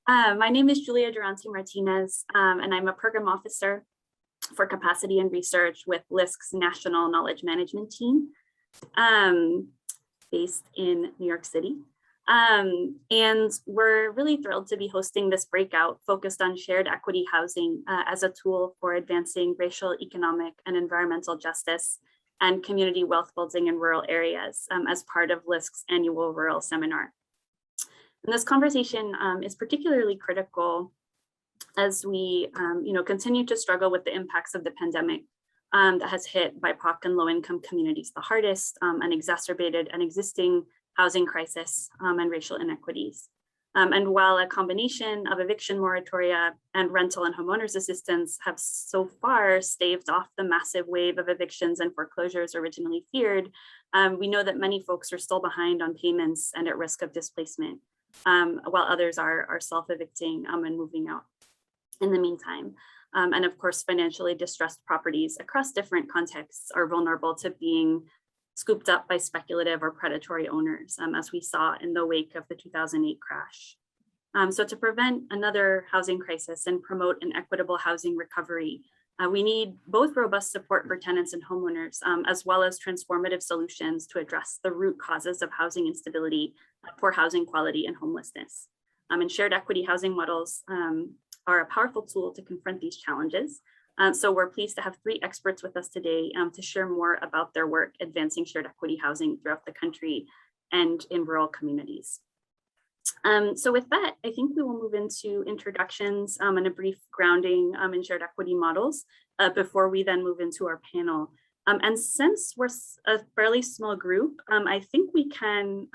My name is Julia Durante Martinez, and I'm a program officer for capacity and research with LISC's National Knowledge Management Team, based in New York City. And we're really thrilled to be hosting this breakout focused on shared equity housing as a tool for advancing racial, economic, and environmental justice and community wealth building in rural areas as part of LISC's annual rural seminar. And this conversation is particularly critical as we continue to struggle with the impacts of the pandemic that has hit BIPOC and low-income communities the hardest and exacerbated an existing housing crisis and racial inequities. And while a combination of eviction moratoria and rental and homeowners assistance have so far staved off the massive wave of evictions and foreclosures originally feared, we know that many folks are still behind on payments and at risk of displacement, while others are self-evicting and moving out in the meantime. And of course, financially distressed properties across different contexts are vulnerable to being scooped up by speculative or predatory owners, as we saw in the wake of the 2008 crash. So to prevent another housing crisis and promote an equitable housing recovery, we need both robust support for tenants and homeowners, as well as transformative solutions to address the root causes of housing instability, poor housing quality, and homelessness. And shared equity housing models are a powerful tool to confront these challenges. So we're pleased to have 3 experts with us today to share more about their work advancing shared equity housing throughout the country and in rural communities. So with that, I think we will move into introductions and a brief grounding in shared equity models before we then move into our panel. And since we're a fairly small group, I think we can,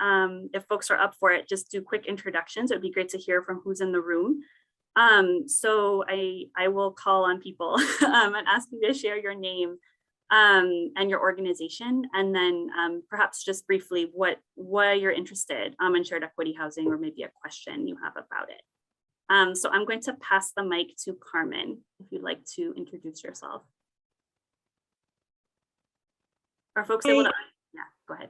if folks are up for it, just do quick introductions. It would be great to hear from who's in the room. So I will call on people and ask you to share your name and your organization, and then perhaps just briefly why you're interested in shared equity housing, or maybe a question you have about it. So I'm going to pass the mic to Carmen, if you'd like to introduce yourself. Are folks able to? Yeah, go ahead.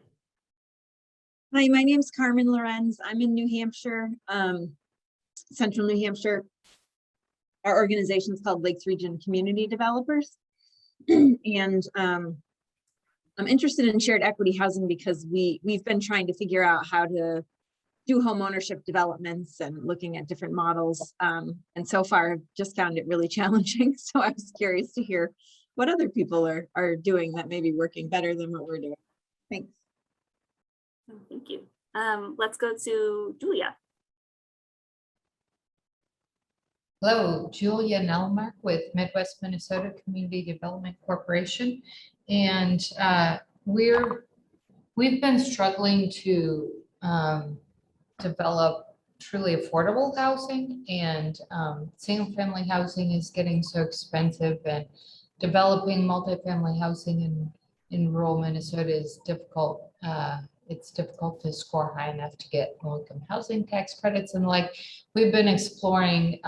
Hi, my name's Carmen Lorenz. I'm in New Hampshire, Central New Hampshire. Our organization is called Lakes Region Community Developers. And I'm interested in shared equity housing because we've been trying to figure out how to do home ownership developments and looking at different models. And so far, I've just found it really challenging. So I was curious to hear what other people are doing that may be working better than what we're doing. Thanks. Thank you. Let's go to Julia. Hello, Julia Nelmark with Midwest Minnesota Community Development Corporation. And we've been struggling to develop truly affordable housing, and single family housing is getting so expensive, and developing multifamily housing in rural Minnesota is difficult. It's difficult to score high enough to get low-income housing tax credits, and like we've been exploring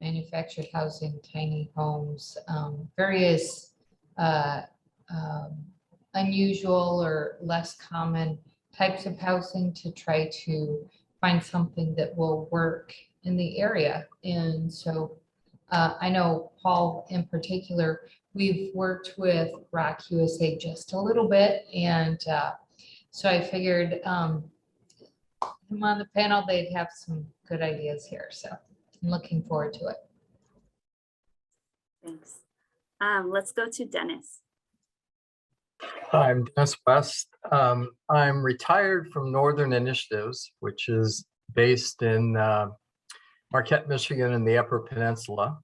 manufactured housing, tiny homes, various unusual or less common types of housing to try to find something that will work in the area. And so I know Paul in particular, we've worked with Rock USA just a little bit, and so I figured him on the panel, they'd have some good ideas here. So I'm looking forward to it. Thanks. Let's go to Dennis. Hi, I'm Dennis West. I'm retired from Northern Initiatives, which is based in Marquette, Michigan, in the Upper Peninsula.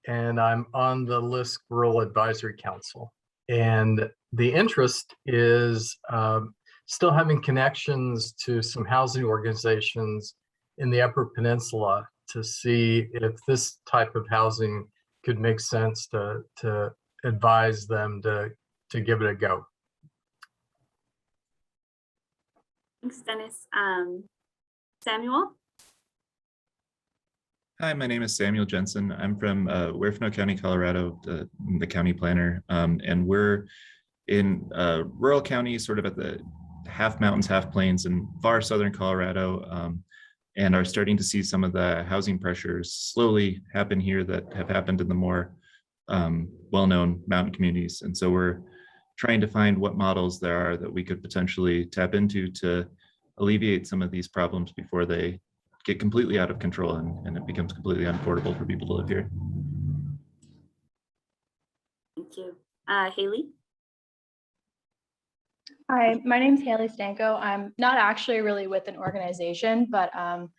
And I'm on the LISC Rural Advisory Council. And the interest is still having connections to some housing organizations in the Upper Peninsula to see if this type of housing could make sense to advise them to give it a go. Thanks, Dennis. Samuel? Hi, my name is Samuel Jensen. I'm from Huerfano County, Colorado, the county planner, and we're in rural county, sort of at the half mountains, half plains in far southern Colorado. and are starting to see some of the housing pressures slowly happen here that have happened in the more well-known mountain communities. And so we're trying to find what models there are that we could potentially tap into to alleviate some of these problems before they get completely out of control and it becomes completely unaffordable for people to live here. Thank you. Haley? Hi, my name's Haley Stanko. I'm not actually really with an organization, but I'm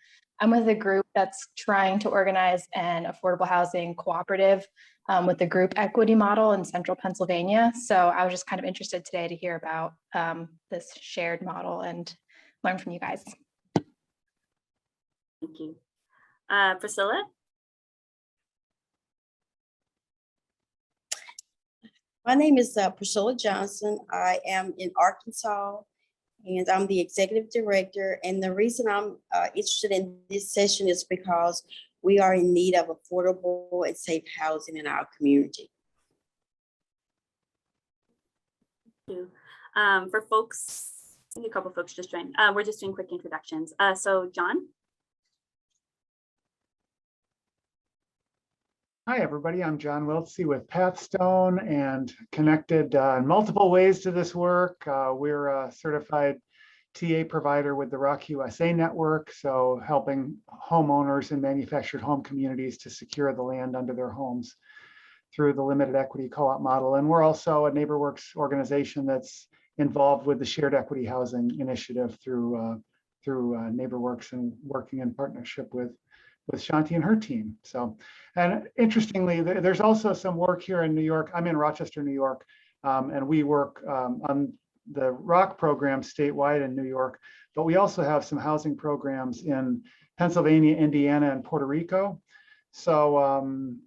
with a group that's trying to organize an affordable housing cooperative with the group equity model in central Pennsylvania. So I was just kind of interested today to hear about this shared model and learn from you guys. Thank you. Priscilla? My name is Priscilla Johnson. I am in Arkansas, and I'm the executive director. And the reason I'm interested in this session is because we are in need of affordable and safe housing in our community. Thank you. For folks, I think a couple folks just joined. We're just doing quick introductions. So John? Hi, everybody. I'm John Wilsey with Pathstone and connected in multiple ways to this work. We're a certified TA provider with the Rock USA network, so helping homeowners in manufactured home communities to secure the land under their homes through the limited equity co-op model. And we're also a NeighborWorks organization that's involved with the shared equity housing initiative through NeighborWorks and working in partnership with Shanti and her team. So, and interestingly, there's also some work here in New York. I'm in Rochester, New York, and we work on the ROC program statewide in New York, but we also have some housing programs in Pennsylvania, Indiana, and Puerto Rico. So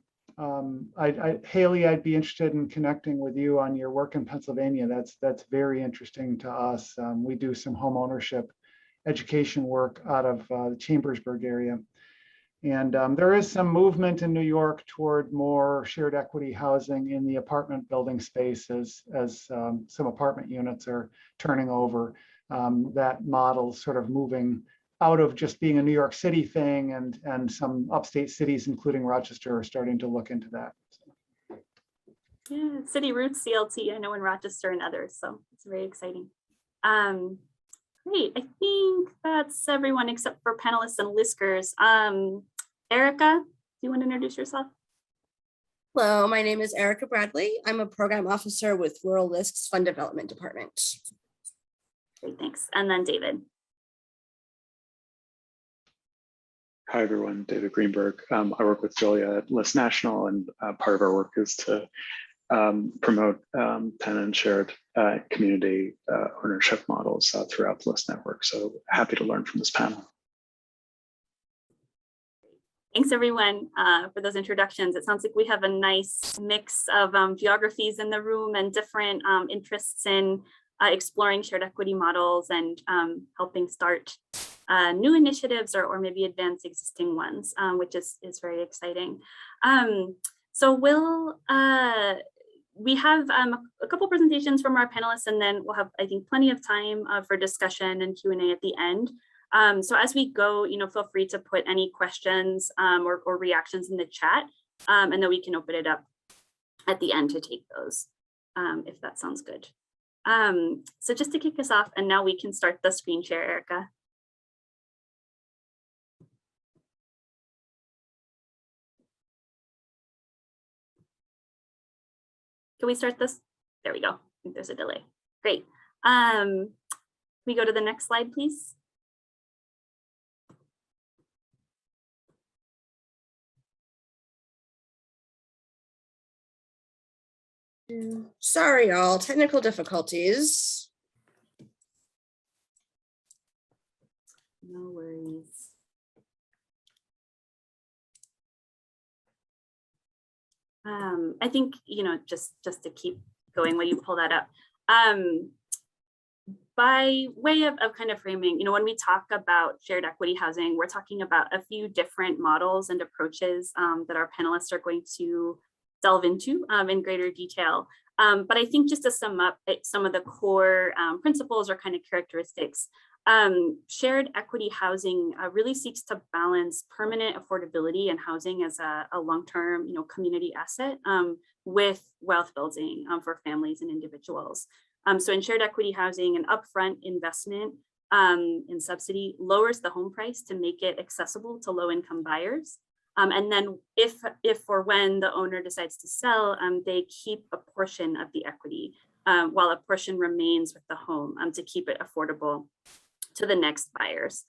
Haley, I'd be interested in connecting with you on your work in Pennsylvania. That's very interesting to us. We do some home ownership education work out of the Chambersburg area. And there is some movement in New York toward more shared equity housing in the apartment building space as some apartment units are turning over. That model sort of moving out of just being a New York City thing, and some upstate cities, including Rochester, are starting to look into that. Yeah, City Roots CLT, I know in Rochester and others, so it's very exciting. Great, I think that's everyone except for panelists and listeners. Erica, do you want to introduce yourself? Hello, my name is Erica Bradley. I'm a program officer with Rural LISC's Fund Development Department. Great, thanks. And then David. Hi, everyone. David Greenberg. I work with Julia at LISC National, and part of our work is to promote pen and shared community ownership models throughout the LISC network. So happy to learn from this panel. Thanks everyone for those introductions. It sounds like we have a nice mix of geographies in the room and different interests in exploring shared equity models and helping start new initiatives or maybe advance existing ones, which is very exciting. So we have a couple presentations from our panelists, and then we'll have, I think, plenty of time for discussion and Q&A at the end. So as we go, feel free to put any questions or reactions in the chat, and then we can open it up at the end to take those, if that sounds good. So just to kick us off, and now we can start the screen share, Erica. Can we start this? There we go. I think there's a delay. Great. We go to the next slide, please. Sorry, all technical difficulties. No worries. I think, just to keep going while you pull that up, by way of kind of framing, when we talk about shared equity housing, we're talking about a few different models and approaches that our panelists are going to delve into in greater detail. But I think just to sum up some of the core principles or kind of characteristics, Shared equity housing really seeks to balance permanent affordability and housing as a long-term, community asset with wealth building for families and individuals. So in shared equity housing, an upfront investment in subsidy lowers the home price to make it accessible to low-income buyers. And then if or when the owner decides to sell, they keep a portion of the equity while a portion remains with the home to keep it affordable to the next buyers,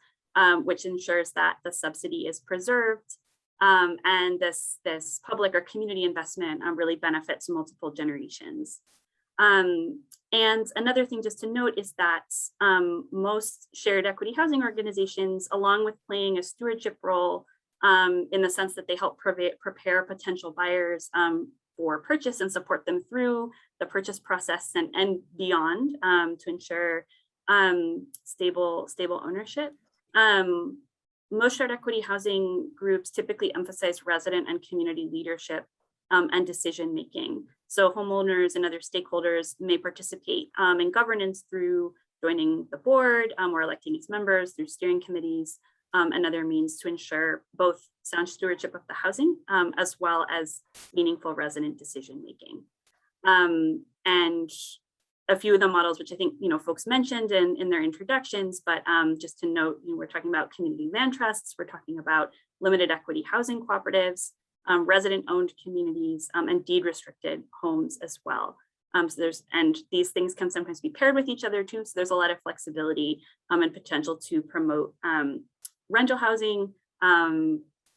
which ensures that the subsidy is preserved and this public or community investment really benefits multiple generations. And another thing just to note is that most shared equity housing organizations, along with playing a stewardship role in the sense that they help prepare potential buyers for purchase and support them through the purchase process and beyond to ensure stable ownership. Most shared equity housing groups typically emphasize resident and community leadership and decision making. So homeowners and other stakeholders may participate in governance through joining the board or electing its members through steering committees and other means to ensure both sound stewardship of the housing as well as meaningful resident decision making. And a few of the models, which I think folks mentioned in their introductions, but just to note, we're talking about community land trusts, we're talking about limited equity housing cooperatives, resident-owned communities, and deed-restricted homes as well. And these things can sometimes be paired with each other too. So there's a lot of flexibility and potential to promote rental housing,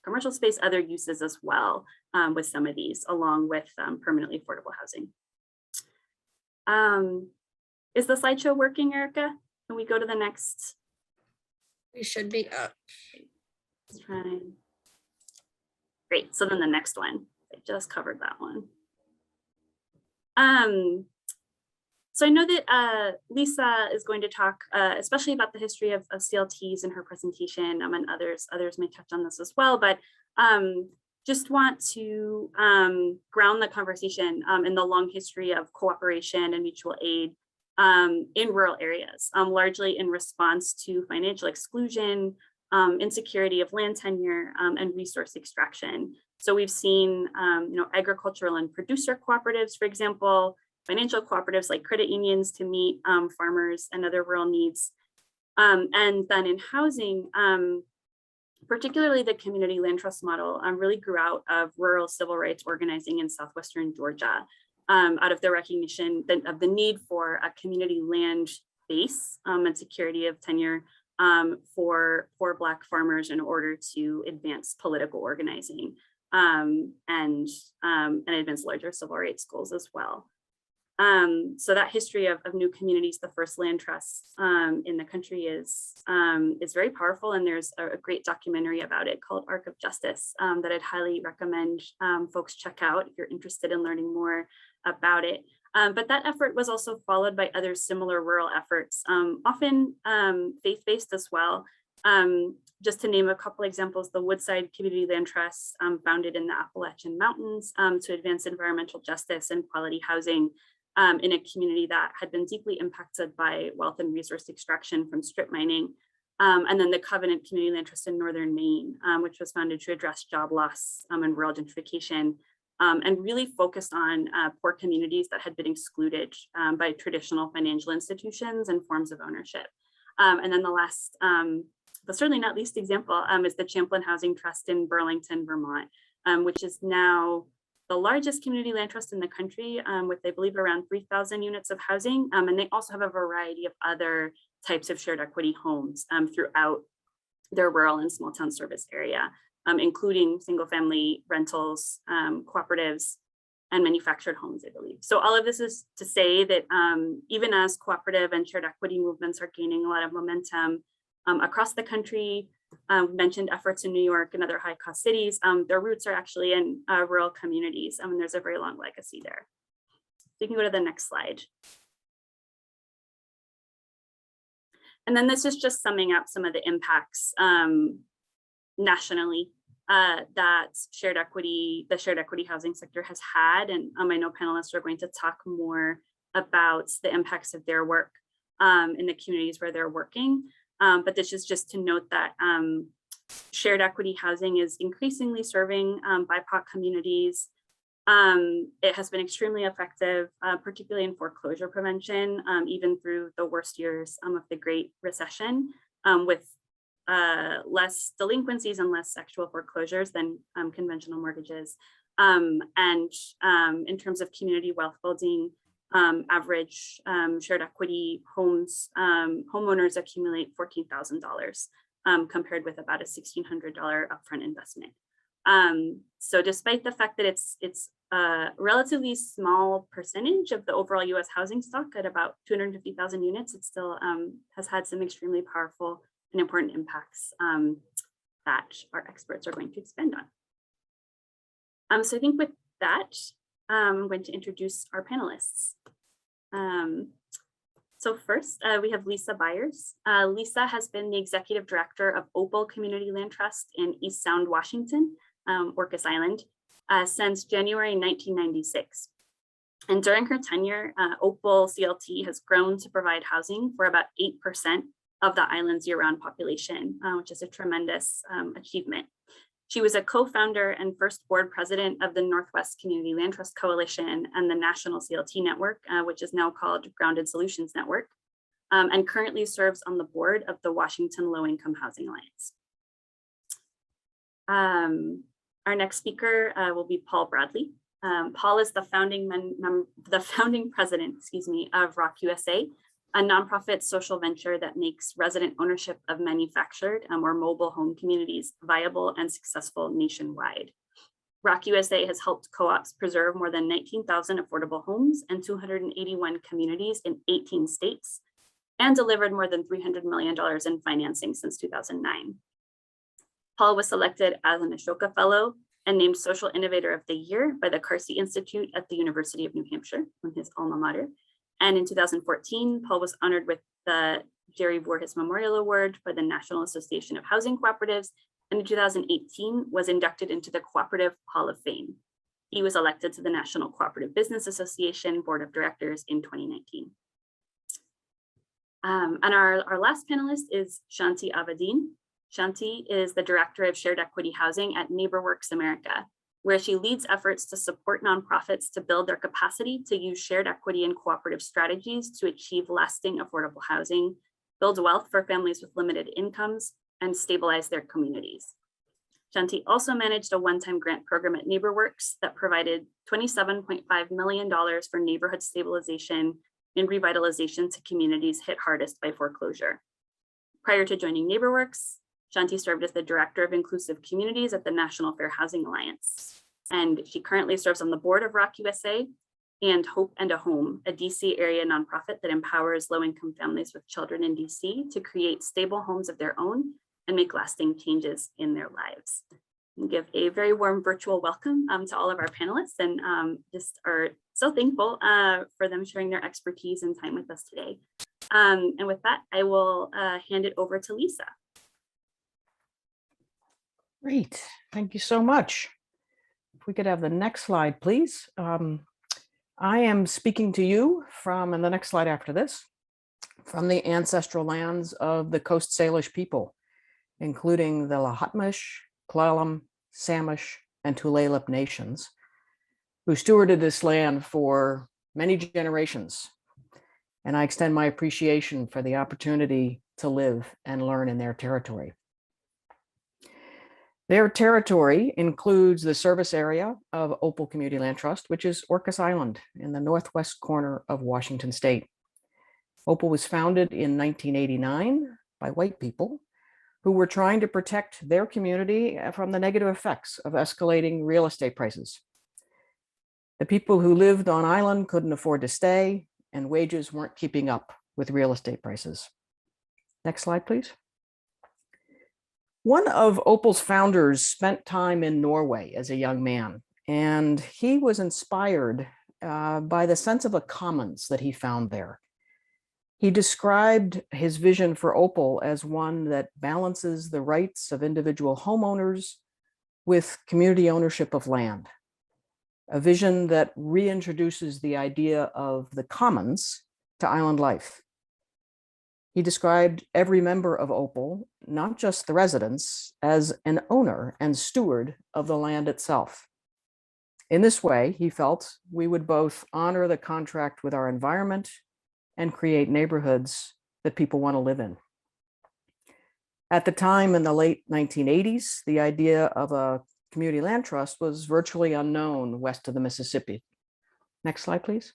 commercial space, other uses as well with some of these, along with permanently affordable housing. Is the slideshow working, Erica? Can we go to the next? We should be up. Let's try. Great, so then the next one, I just covered that one. So I know that Lisa is going to talk especially about the history of CLTs in her presentation, and others may touch on this as well, but just want to ground the conversation in the long history of cooperation and mutual aid in rural areas, largely in response to financial exclusion, insecurity of land tenure, and resource extraction. So we've seen, agricultural and producer cooperatives, for example, financial cooperatives like credit unions to meet farmers and other rural needs. And then in housing, particularly the community land trust model really grew out of rural civil rights organizing in southwestern Georgia, out of the recognition of the need for a community land base and security of tenure for Black farmers in order to advance political organizing and advance larger civil rights goals as well. So that history of new communities, the first land trusts in the country is very powerful, and there's a great documentary about it called Arc of Justice that I'd highly recommend folks check out if you're interested in learning more about it. But that effort was also followed by other similar rural efforts, often faith-based as well. Just to name a couple examples, the Woodside Community Land Trust, founded in the Appalachian Mountains to advance environmental justice and quality housing in a community that had been deeply impacted by wealth and resource extraction from strip mining. And then the Covenant Community Land Trust in Northern Maine, which was founded to address job loss and rural gentrification, and really focused on poor communities that had been excluded by traditional financial institutions and forms of ownership. And then the last, but certainly not least example is the Champlain Housing Trust in Burlington, Vermont, which is now the largest community land trust in the country with, I believe, around 3,000 units of housing. And they also have a variety of other types of shared equity homes throughout their rural and small town service area, including single family rentals, cooperatives, and manufactured homes, I believe. So all of this is to say that even as cooperative and shared equity movements are gaining a lot of momentum across the country, mentioned efforts in New York and other high cost cities, their roots are actually in rural communities. And there's a very long legacy there. So you can go to the next slide. And then this is just summing up some of the impacts nationally that the shared equity housing sector has had. And I know panelists are going to talk more about the impacts of their work in the communities where they're working. But this is just to note that shared equity housing is increasingly serving BIPOC communities. It has been extremely effective, particularly in foreclosure prevention, even through the worst years of the Great Recession, with less delinquencies and less actual foreclosures than conventional mortgages. And in terms of community wealth building, average shared equity homes, homeowners accumulate $14,000 compared with about a $1,600 upfront investment. So despite the fact that it's a relatively small percentage of the overall US housing stock at about 250,000 units, it still has had some extremely powerful and important impacts that our experts are going to expand on. So I think with that, I'm going to introduce our panelists. So first, we have Lisa Byers. Lisa has been the executive director of Opel Community Land Trust in East Sound, Washington, Orcas Island, since January 1996. And during her tenure, Opel CLT has grown to provide housing for about 8% of the island's year-round population, which is a tremendous achievement. She was a co-founder and first board president of the Northwest Community Land Trust Coalition and the National CLT Network, which is now called Grounded Solutions Network, and currently serves on the board of the Washington Low Income Housing Alliance. Our next speaker will be Paul Bradley. Paul is the founding president, of Rock USA, a nonprofit social venture that makes resident ownership of manufactured or mobile home communities viable and successful nationwide. Rock USA has helped co-ops preserve more than 19,000 affordable homes and 281 communities in 18 states, and delivered more than $300 million in financing since 2009. Paul was selected as an Ashoka Fellow and named Social Innovator of the Year by the Carsey Institute at the University of New Hampshire, his alma mater. And in 2014, Paul was honored with the Jerry Voorhis Memorial Award by the National Association of Housing Cooperatives, and in 2018 was inducted into the Cooperative Hall of Fame. He was elected to the National Cooperative Business Association Board of Directors in 2019. And our last panelist is Shanti Avadine. Shanti is the Director of Shared Equity Housing at NeighborWorks America, where she leads efforts to support nonprofits to build their capacity to use shared equity and cooperative strategies to achieve lasting affordable housing, build wealth for families with limited incomes, and stabilize their communities. Shanti also managed a one-time grant program at NeighborWorks that provided $27.5 million for neighborhood stabilization and revitalization to communities hit hardest by foreclosure. Prior to joining NeighborWorks, Shanti served as the Director of Inclusive Communities at the National Fair Housing Alliance. And she currently serves on the board of Rock USA and Hope and a Home, a DC area nonprofit that empowers low-income families with children in DC to create stable homes of their own and make lasting changes in their lives. And give a very warm virtual welcome to all of our panelists, and just are so thankful for them sharing their expertise and time with us today. And with that, I will hand it over to Lisa. Great, thank you so much. If we could have the next slide, please. I am speaking to you from, and the next slide after this, from the ancestral lands of the Coast Salish people, including the Lahutmish, Klallam, Samish, and Tulalip nations, who stewarded this land for many generations. And I extend my appreciation for the opportunity to live and learn in their territory. Their territory includes the service area of Opel Community Land Trust, which is Orcas Island in the northwest corner of Washington State. Opel was founded in 1989 by white people who were trying to protect their community from the negative effects of escalating real estate prices. The people who lived on island couldn't afford to stay, and wages weren't keeping up with real estate prices. Next slide, please. One of Opel's founders spent time in Norway as a young man, and he was inspired by the sense of a commons that he found there. He described his vision for Opel as one that balances the rights of individual homeowners with community ownership of land, a vision that reintroduces the idea of the commons to island life. He described every member of Opel, not just the residents, as an owner and steward of the land itself. In this way, he felt we would both honor the contract with our environment and create neighborhoods that people want to live in. At the time, in the late 1980s, the idea of a community land trust was virtually unknown west of the Mississippi. Next slide, please.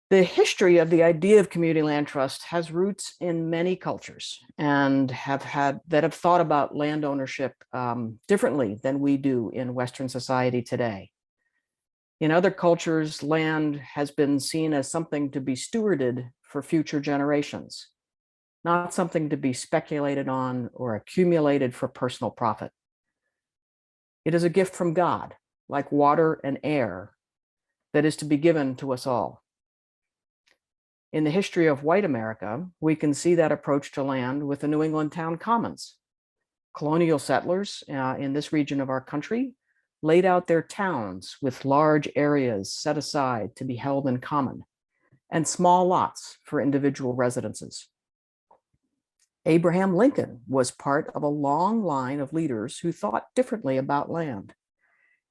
The history of the idea of community land trust has roots in many cultures and have thought about land ownership differently than we do in Western society today. In other cultures, land has been seen as something to be stewarded for future generations, not something to be speculated on or accumulated for personal profit. It is a gift from God, like water and air, that is to be given to us all. In the history of white America, we can see that approach to land with the New England town commons. Colonial settlers in this region of our country laid out their towns with large areas set aside to be held in common and small lots for individual residences. Abraham Lincoln was part of a long line of leaders who thought differently about land.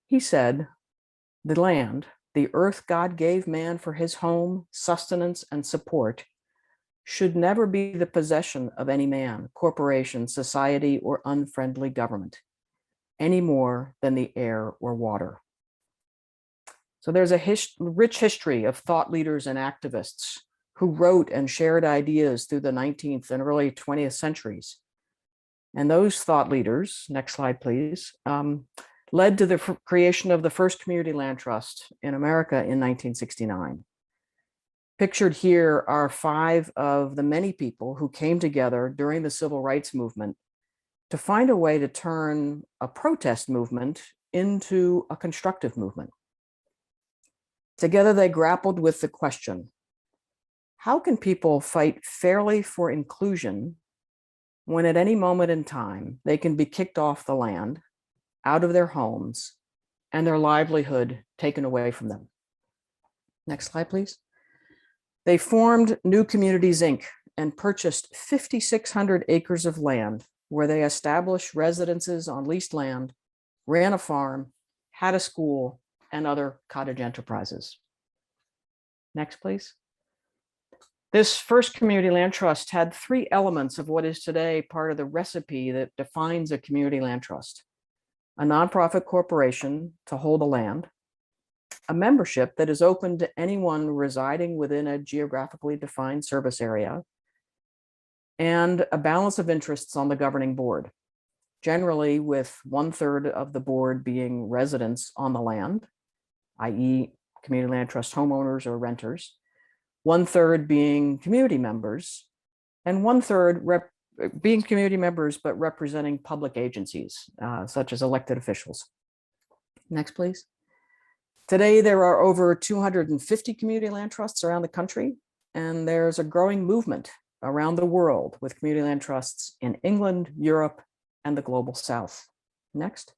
He said, "The land, the earth God gave man for his home, sustenance, and support, should never be the possession of any man, corporation, society, or unfriendly government, any more than the air or water." So there's a rich history of thought leaders and activists who wrote and shared ideas through the 19th and early 20th centuries. And those thought leaders, next slide, please, led to the creation of the first community land trust in America in 1969. Pictured here are 5 of the many people who came together during the civil rights movement to find a way to turn a protest movement into a constructive movement. Together, they grappled with the question, how can people fight fairly for inclusion when at any moment in time they can be kicked off the land, out of their homes, and their livelihood taken away from them? Next slide, please. They formed New Communities, Inc. and purchased 5,600 acres of land where they established residences on leased land, ran a farm, had a school, and other cottage enterprises. Next, please. This first community land trust had 3 elements of what is today part of the recipe that defines a community land trust: a nonprofit corporation to hold the land, a membership that is open to anyone residing within a geographically defined service area, and a balance of interests on the governing board, generally with 1/3 of the board being residents on the land, i.e. community land trust homeowners or renters, 1/3 being community members, and 1/3 being community members but representing public agencies, such as elected officials. Next, please. Today, there are over 250 community land trusts around the country, and there's a growing movement around the world with community land trusts in England, Europe, and the global South. Next.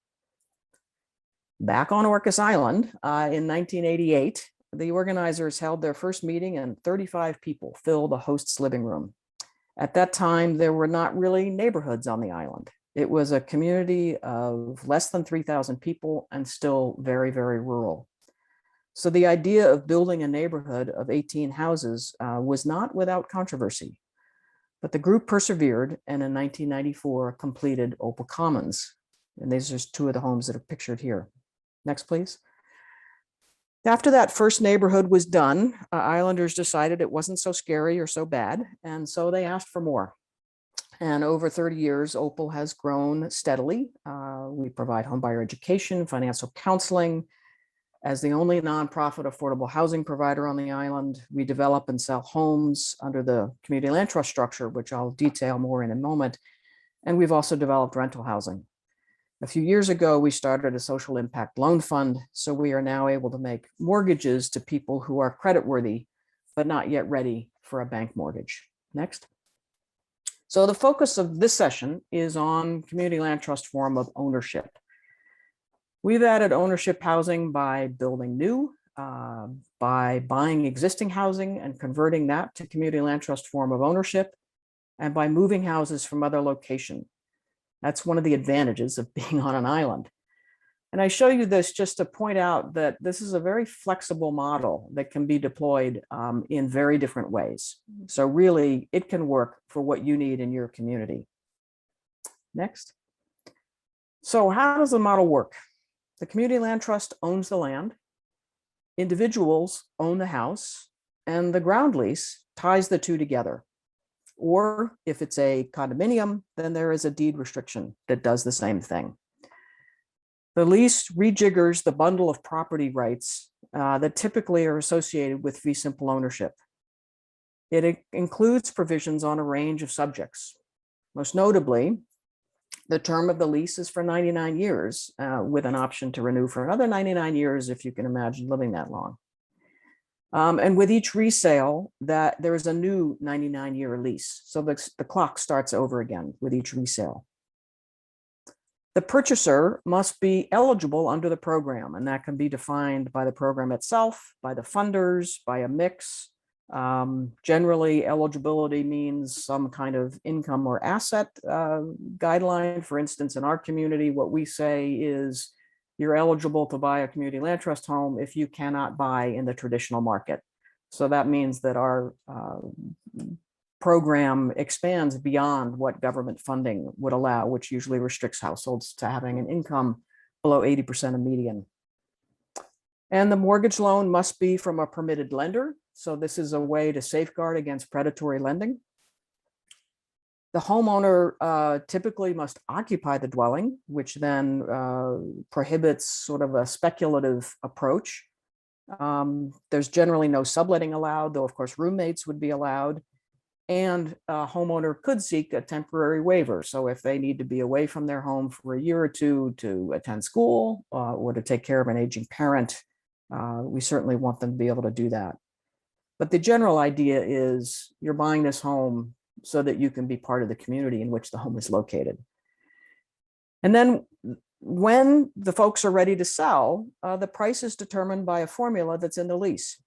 Back on Orcas Island in 1988, the organizers held their first meeting and 35 people filled the host's living room. At that time, there were not really neighborhoods on the island. It was a community of less than 3,000 people and still very, very rural. So the idea of building a neighborhood of 18 houses was not without controversy, but the group persevered and in 1994 completed Opel Commons. And these are 2 of the homes that are pictured here. Next, please. After that first neighborhood was done, Islanders decided it wasn't so scary or so bad, and so they asked for more. And over 30 years, Opel has grown steadily. We provide homebuyer education, financial counseling. As the only nonprofit affordable housing provider on the island, we develop and sell homes under the community land trust structure, which I'll detail more in a moment. And we've also developed rental housing. A few years ago, we started a social impact loan fund, so we are now able to make mortgages to people who are creditworthy, but not yet ready for a bank mortgage. Next. So the focus of this session is on community land trust form of ownership. We've added ownership housing by building new, by buying existing housing and converting that to community land trust form of ownership, and by moving houses from other location. That's one of the advantages of being on an island. And I show you this just to point out that this is a very flexible model that can be deployed in very different ways. So really, it can work for what you need in your community. Next. So how does the model work? The community land trust owns the land, individuals own the house, and the ground lease ties the two together. Or if it's a condominium, then there is a deed restriction that does the same thing. The lease rejiggers the bundle of property rights that typically are associated with fee simple ownership. It includes provisions on a range of subjects. Most notably, the term of the lease is for 99 years with an option to renew for another 99 years if you can imagine living that long. And with each resale, there is a new 99-year lease. So the clock starts over again with each resale. The purchaser must be eligible under the program, and that can be defined by the program itself, by the funders, by a mix. Generally, eligibility means some kind of income or asset guideline. For instance, in our community, what we say is you're eligible to buy a community land trust home if you cannot buy in the traditional market. So that means that our program expands beyond what government funding would allow, which usually restricts households to having an income below 80% of median. And the mortgage loan must be from a permitted lender. So this is a way to safeguard against predatory lending. The homeowner typically must occupy the dwelling, which then prohibits sort of a speculative approach. There's generally no subletting allowed, though of course roommates would be allowed. And a homeowner could seek a temporary waiver. So if they need to be away from their home for a year or two to attend school or to take care of an aging parent, we certainly want them to be able to do that. But the general idea is you're buying this home so that you can be part of the community in which the home is located. And then when the folks are ready to sell, the price is determined by a formula that's in the lease.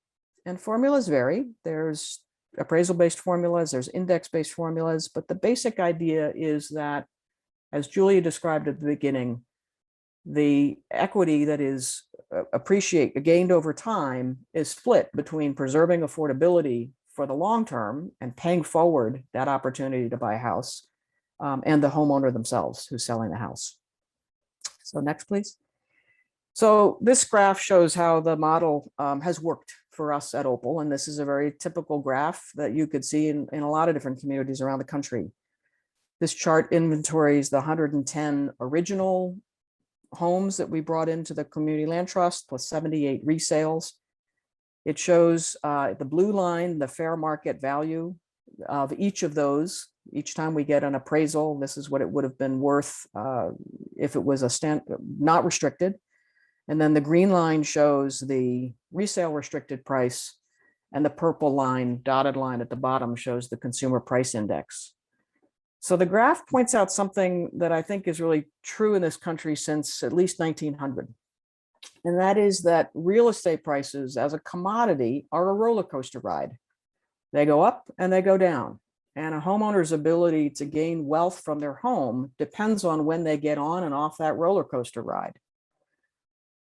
And formulas vary. There's appraisal-based formulas, there's index-based formulas, but the basic idea is that, as Julia described at the beginning, the equity that is gained over time is split between preserving affordability for the long term and paying forward that opportunity to buy a house, and the homeowner themselves who's selling the house. So next, please. So this graph shows how the model has worked for us at Opel, and this is a very typical graph that you could see in a lot of different communities around the country. This chart inventories the 110 original homes that we brought into the community land trust plus 78 resales. It shows the blue line, the fair market value of each of those. Each time we get an appraisal, this is what it would have been worth if it was not restricted. And then the green line shows the resale restricted price, and the purple line, dotted line at the bottom, shows the consumer price index. So the graph points out something that I think is really true in this country since at least 1900. And that is that real estate prices as a commodity are a roller coaster ride. They go up and they go down. And a homeowner's ability to gain wealth from their home depends on when they get on and off that roller coaster ride.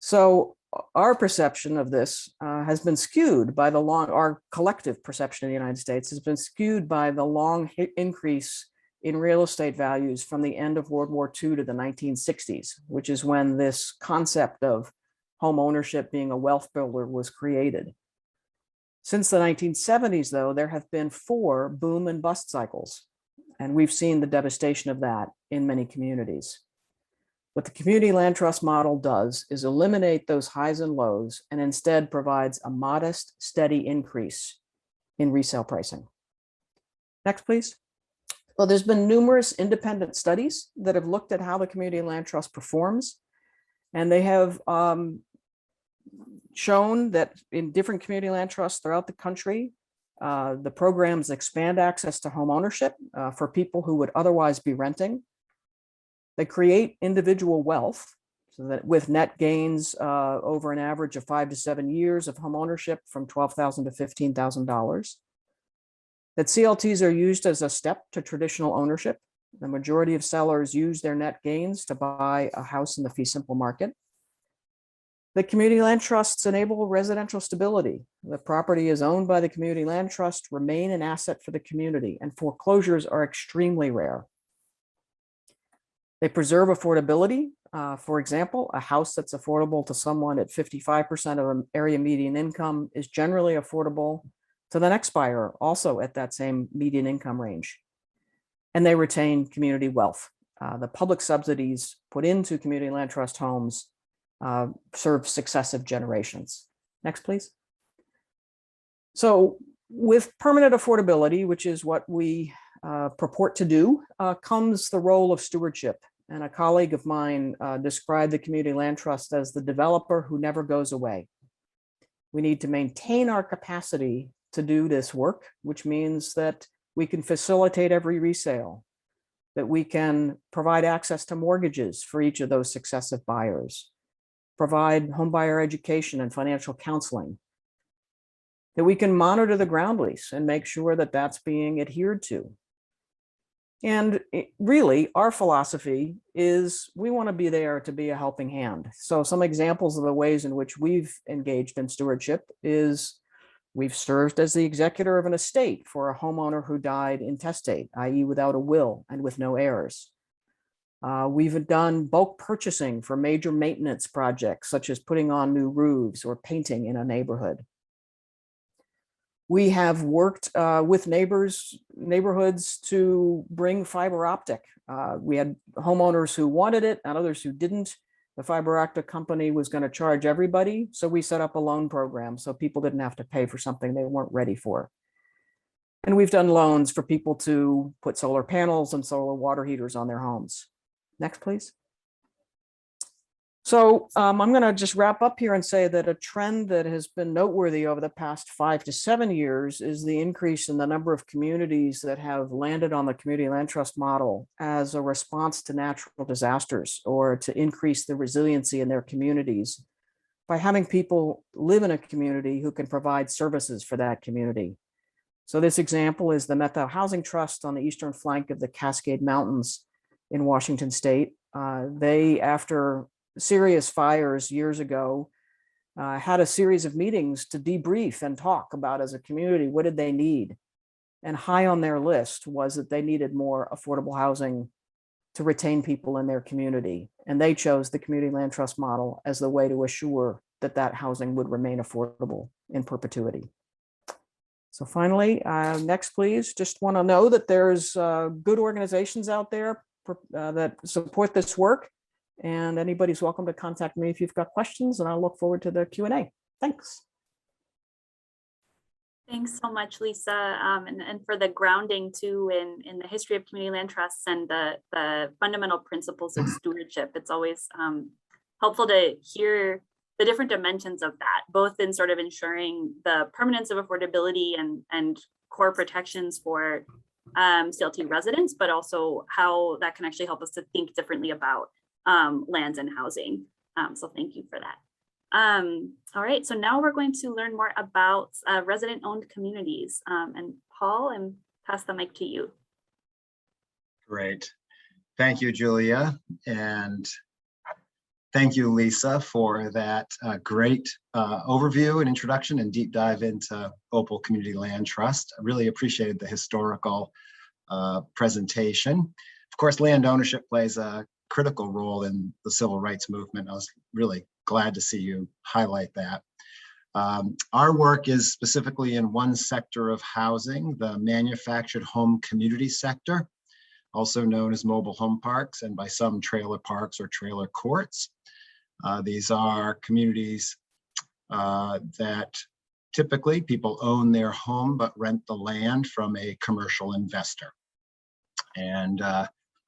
So our perception of this has been skewed by our collective perception in the United States has been skewed by the long increase in real estate values from the end of World War II to the 1960s, which is when this concept of home ownership being a wealth builder was created. Since the 1970s, though, there have been 4 boom and bust cycles, and we've seen the devastation of that in many communities. What the community land trust model does is eliminate those highs and lows and instead provides a modest, steady increase in resale pricing. Next, please. Well, there's been numerous independent studies that have looked at how the community land trust performs, and they have shown that in different community land trusts throughout the country, the programs expand access to home ownership for people who would otherwise be renting. They create individual wealth. So that with net gains over an average of 5 to 7 years of home ownership from $12,000 to $15,000. That CLTs are used as a step to traditional ownership. The majority of sellers use their net gains to buy a house in the fee simple market. The community land trusts enable residential stability. The property is owned by the community land trust, remain an asset for the community, and foreclosures are extremely rare. They preserve affordability. For example, a house that's affordable to someone at 55% of an area median income is generally affordable to the next buyer, also at that same median income range. And they retain community wealth. The public subsidies put into community land trust homes serve successive generations. Next, please. So with permanent affordability, which is what we purport to do, comes the role of stewardship. And a colleague of mine described the community land trust as the developer who never goes away. We need to maintain our capacity to do this work, which means that we can facilitate every resale, that we can provide access to mortgages for each of those successive buyers, provide homebuyer education and financial counseling, that we can monitor the ground lease and make sure that that's being adhered to. And really, our philosophy is we want to be there to be a helping hand. So some examples of the ways in which we've engaged in stewardship is we've served as the executor of an estate for a homeowner who died intestate, i.e. without a will and with no heirs. We've done bulk purchasing for major maintenance projects, such as putting on new roofs or painting in a neighborhood. We have worked with neighborhoods to bring fiber optic. We had homeowners who wanted it and others who didn't. The fiber optic company was going to charge everybody, so we set up a loan program so people didn't have to pay for something they weren't ready for. And we've done loans for people to put solar panels and solar water heaters on their homes. Next, please. So I'm going to just wrap up here and say that a trend that has been noteworthy over the past 5 to 7 years is the increase in the number of communities that have landed on the community land trust model as a response to natural disasters or to increase the resiliency in their communities by having people live in a community who can provide services for that community. So this example is the Methel Housing Trust on the eastern flank of the Cascade Mountains in Washington State. They, after serious fires years ago, had a series of meetings to debrief and talk about, as a community, what did they need? And high on their list was that they needed more affordable housing to retain people in their community. And they chose the community land trust model as the way to assure that that housing would remain affordable in perpetuity. So finally, next, please. Just want to know that there's good organizations out there that support this work. And anybody's welcome to contact me if you've got questions, and I'll look forward to the Q&A. Thanks. Thanks so much, Lisa, and for the grounding too in the history of community land trusts and the fundamental principles of stewardship. It's always helpful to hear the different dimensions of that, both in sort of ensuring the permanence of affordability and core protections for CLT residents, but also how that can actually help us to think differently about lands and housing. So thank you for that. All right, so now we're going to learn more about resident-owned communities. And Paul, and pass the mic to you. Great. Thank you, Julia. And thank you, Lisa, for that great overview and introduction and deep dive into Opel Community Land Trust. I really appreciated the historical presentation. Of course, land ownership plays a critical role in the civil rights movement. I was really glad to see you highlight that. Our work is specifically in one sector of housing, the manufactured home community sector, also known as mobile home parks, and by some trailer parks or trailer courts. These are communities that typically people own their home but rent the land from a commercial investor. And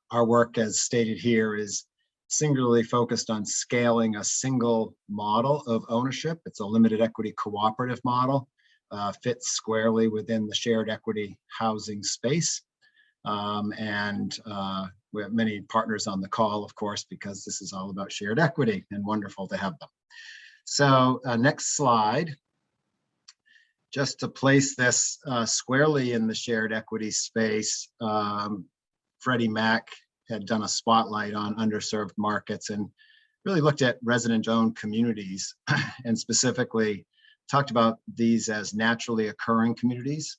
our work, as stated here, is singularly focused on scaling a single model of ownership. It's a limited equity cooperative model, fits squarely within the shared equity housing space, and we have many partners on the call, of course, because this is all about shared equity, and wonderful to have them. So next slide. Just to place this squarely in the shared equity space, Freddie Mac had done a spotlight on underserved markets and really looked at resident-owned communities and specifically talked about these as naturally occurring communities.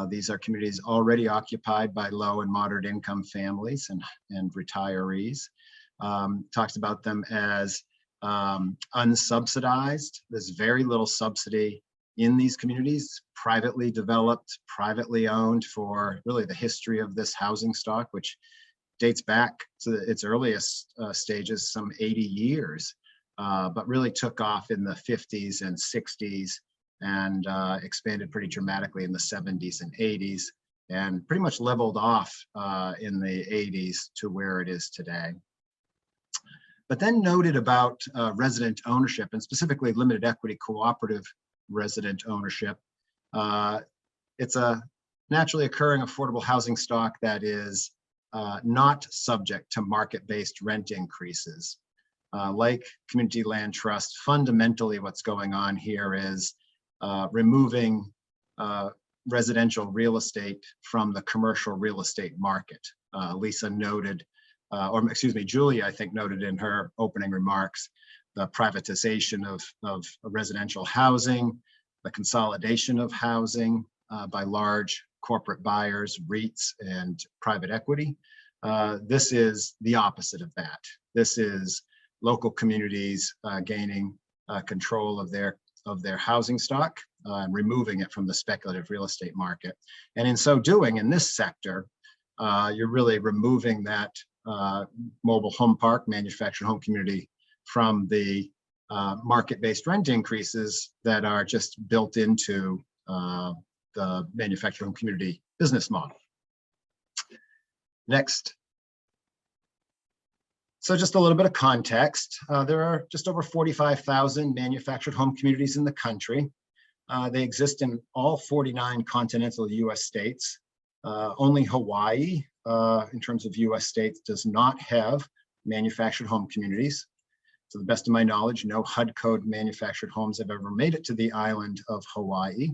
These are communities already occupied by low and moderate income families and retirees. Talks about them as unsubsidized. There's very little subsidy in these communities, privately developed, privately owned for really the history of this housing stock, which dates back to its earliest stages, some 80 years, but really took off in the 50s and 60s and expanded pretty dramatically in the 70s and 80s, and pretty much leveled off in the 80s to where it is today. But then noted about resident ownership, and specifically limited equity cooperative resident ownership. It's a naturally occurring affordable housing stock that is not subject to market-based rent increases. Like community land trust, fundamentally what's going on here is removing residential real estate from the commercial real estate market. Lisa noted, or excuse me, Julia, I think, noted in her opening remarks, the privatization of residential housing, the consolidation of housing by large corporate buyers, REITs, and private equity. This is the opposite of that. This is local communities gaining control of their housing stock, removing it from the speculative real estate market. And in so doing, in this sector, you're really removing that mobile home park, manufactured home community from the market-based rent increases that are just built into the manufactured home community business model. Next. So just a little bit of context. There are just over 45,000 manufactured home communities in the country. They exist in all 49 continental US states. Only Hawaii, in terms of US states, does not have manufactured home communities. To the best of my knowledge, no HUD code manufactured homes have ever made it to the island of Hawaii.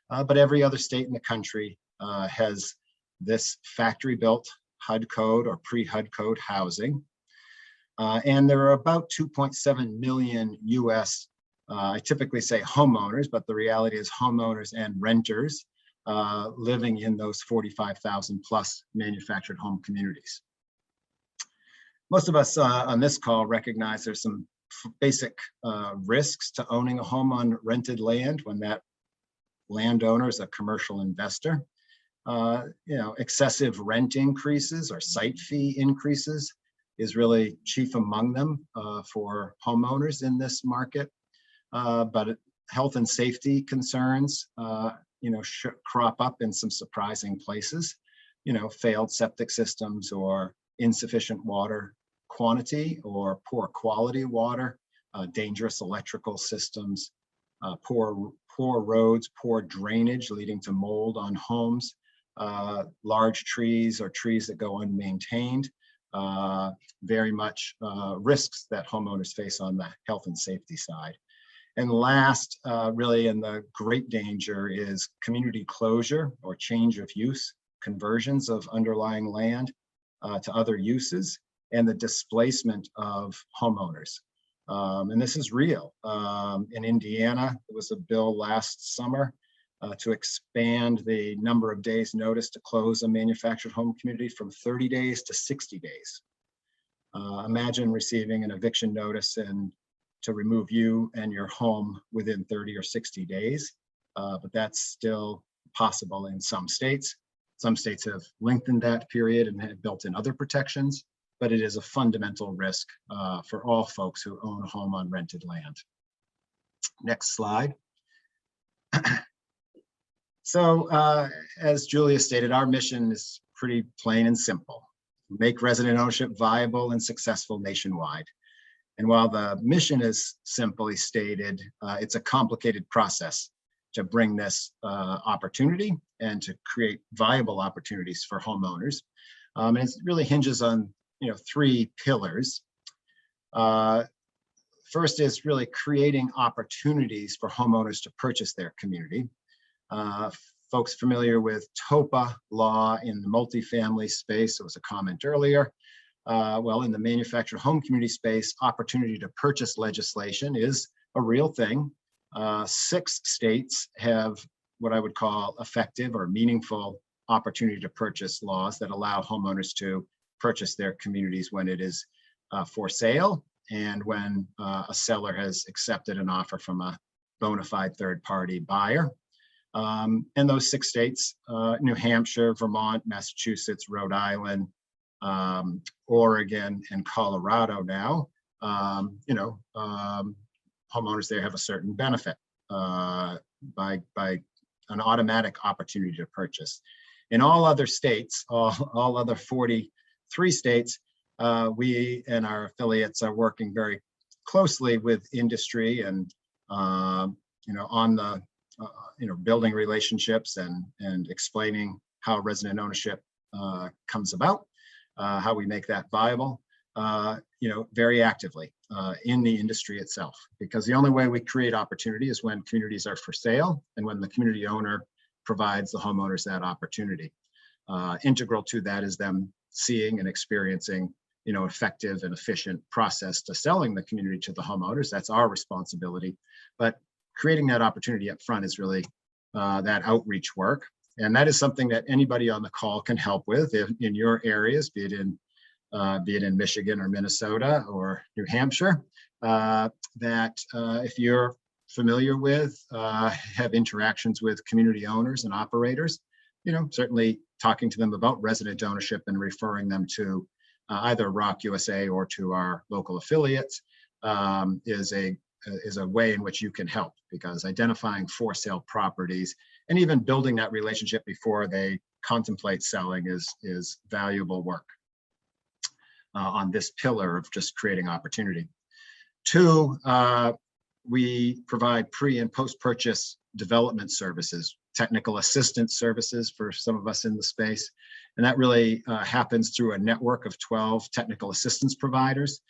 But every other state in the country has this factory built HUD code or pre-HUD code housing. And there are about 2.7 million US, I typically say homeowners, but the reality is homeowners and renters living in those 45,000 plus manufactured home communities. Most of us on this call recognize there's some basic risks to owning a home on rented land when that landowner is a commercial investor. Excessive rent increases or site fee increases is really chief among them for homeowners in this market. But health and safety concerns, crop up in some surprising places. Failed septic systems or insufficient water quantity or poor quality water, dangerous electrical systems, poor roads, poor drainage leading to mold on homes, large trees or trees that go unmaintained. Very much risks that homeowners face on the health and safety side. And last, really in the great danger is community closure or change of use, conversions of underlying land to other uses, and the displacement of homeowners. And this is real. In Indiana, there was a bill last summer to expand the number of days notice to close a manufactured home community from 30 days to 60 days. Imagine receiving an eviction notice and to remove you and your home within 30 or 60 days, but that's still possible in some states. Some states have lengthened that period and have built in other protections, but it is a fundamental risk for all folks who own a home on rented land. Next slide. So as Julia stated, our mission is pretty plain and simple: make resident ownership viable and successful nationwide. And while the mission is simply stated, it's a complicated process to bring this opportunity and to create viable opportunities for homeowners. And it really hinges on, three pillars. First is really creating opportunities for homeowners to purchase their community. Folks familiar with TOPA law in the multifamily space, there was a comment earlier. Well, in the manufactured home community space, opportunity to purchase legislation is a real thing. 6 states have what I would call effective or meaningful opportunity to purchase laws that allow homeowners to purchase their communities when it is for sale and when a seller has accepted an offer from a bona fide third-party buyer. And those 6 states, New Hampshire, Vermont, Massachusetts, Rhode Island, Oregon, and Colorado now, homeowners there have a certain benefit by an automatic opportunity to purchase. In all other states, all other 43 states, we and our affiliates are working very closely with industry and on the building relationships and explaining how resident ownership comes about, how we make that viable, very actively in the industry itself. Because the only way we create opportunity is when communities are for sale and when the community owner provides the homeowners that opportunity. Integral to that is them seeing and experiencing effective and efficient process to selling the community to the homeowners. That's our responsibility. But creating that opportunity up front is really that outreach work. And that is something that anybody on the call can help with in your areas, be it in Michigan or Minnesota or New Hampshire, that if you're familiar with, have interactions with community owners and operators, certainly talking to them about resident ownership and referring them to either Rock USA or to our local affiliates is a way in which you can help, because identifying for sale properties and even building that relationship before they contemplate selling is valuable work on this pillar of just creating opportunity. 2, we provide pre and post-purchase development services, technical assistance services for some of us in the space. And that really happens through a network of 12 technical assistance providers.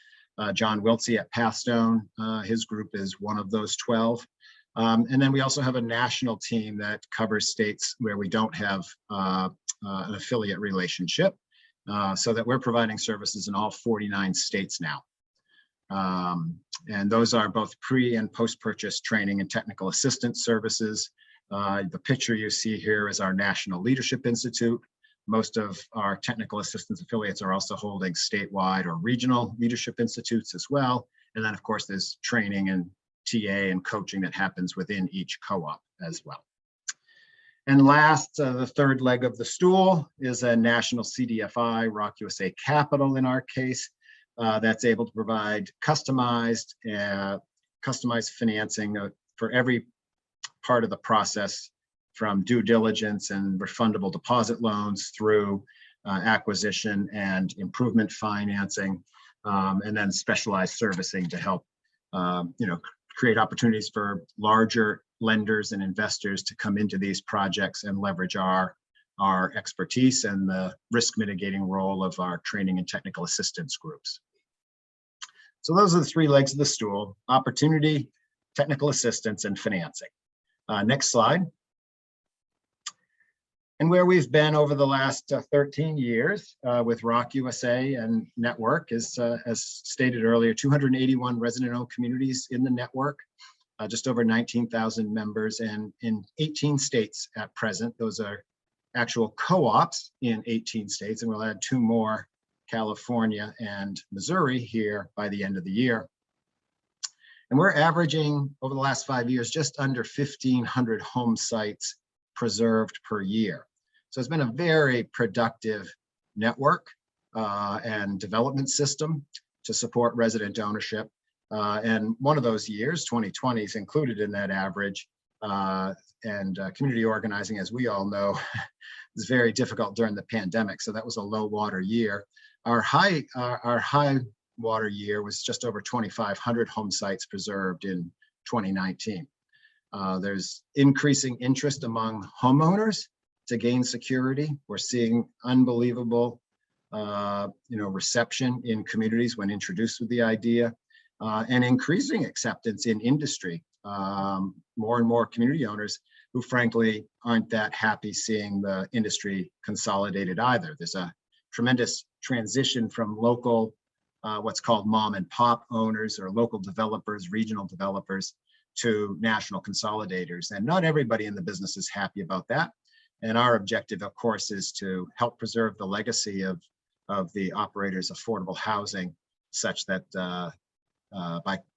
John Wilsey at Pathstone, his group is one of those 12. And then we also have a national team that covers states where we don't have an affiliate relationship, so that we're providing services in all 49 states now. And those are both pre and post-purchase training and technical assistance services. The picture you see here is our National Leadership Institute. Most of our technical assistance affiliates are also holding statewide or regional leadership institutes as well. And then of course, there's training and TA and coaching that happens within each co-op as well. And last, the third leg of the stool is a national CDFI, Rock USA Capital in our case, that's able to provide customized financing for every part of the process, from due diligence and refundable deposit loans through acquisition and improvement financing, and then specialized servicing to help create opportunities for larger lenders and investors to come into these projects and leverage our expertise and the risk mitigating role of our training and technical assistance groups. So those are the 3 legs of the stool: opportunity, technical assistance, and financing. Next slide. And where we've been over the last 13 years with Rock USA and network is, as stated earlier, 281 resident-owned communities in the network, just over 19,000 members, and in 18 states at present. Those are actual co-ops in 18 states, and we'll add 2 more, California and Missouri, here by the end of the year. And we're averaging over the last 5 years just under 1,500 home sites preserved per year. So it's been a very productive network and development system to support resident ownership. And one of those years, 2020, is included in that average. And community organizing, as we all know, is very difficult during the pandemic. So that was a low water year. Our high water year was just over 2,500 home sites preserved in 2019. There's increasing interest among homeowners to gain security. We're seeing unbelievable reception in communities when introduced with the idea, and increasing acceptance in industry. More and more community owners who frankly aren't that happy seeing the industry consolidated either. There's a tremendous transition from local, what's called mom and pop owners or local developers, regional developers, to national consolidators. And not everybody in the business is happy about that. And our objective, of course, is to help preserve the legacy of the operators' affordable housing, such that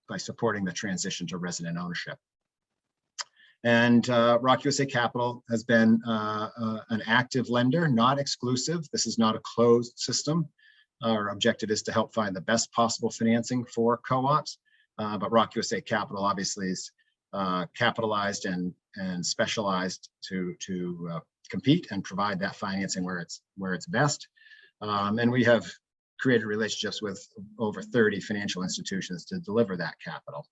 by supporting the transition to resident ownership. And Rock USA Capital has been an active lender, not exclusive. This is not a closed system. Our objective is to help find the best possible financing for co-ops. But Rock USA Capital obviously is capitalized and specialized to compete and provide that financing where it's best. And we have created relationships with over 30 financial institutions to deliver that capital.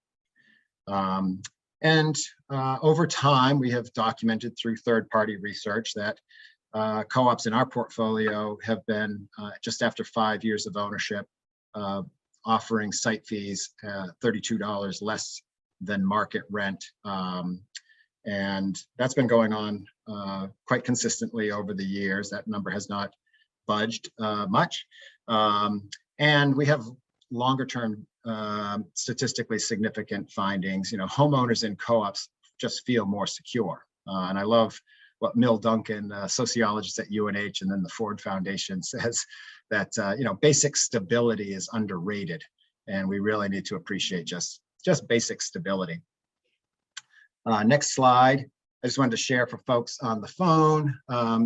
Over time, we have documented through third-party research that co-ops in our portfolio have been, just after 5 years of ownership, offering site fees $32 less than market rent. And that's been going on quite consistently over the years. That number has not budged much. And we have longer term statistically significant findings. Homeowners in co-ops just feel more secure. And I love what Mill Duncan, a sociologist at UNH and then the Ford Foundation, says, that basic stability is underrated, and we really need to appreciate just basic stability. Next slide. I just wanted to share for folks on the phone.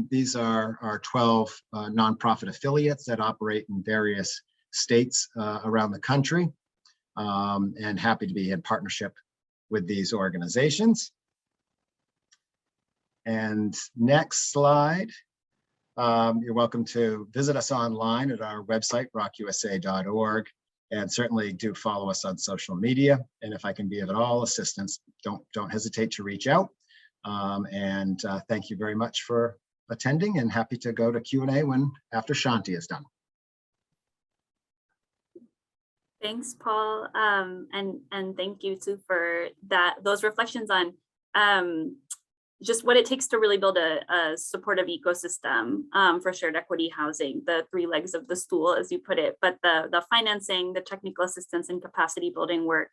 These are our 12 nonprofit affiliates that operate in various states around the country, and happy to be in partnership with these organizations. And next slide. You're welcome to visit us online at our website, rockusa.org, and certainly do follow us on social media. And if I can be of at all assistance, don't hesitate to reach out. Thank you very much for attending, and happy to go to Q&A after Shanti is done. Thanks, Paul, and thank you too for those reflections on just what it takes to really build a supportive ecosystem for shared equity housing, the three legs of the stool, as you put it, but the financing, the technical assistance and capacity building work,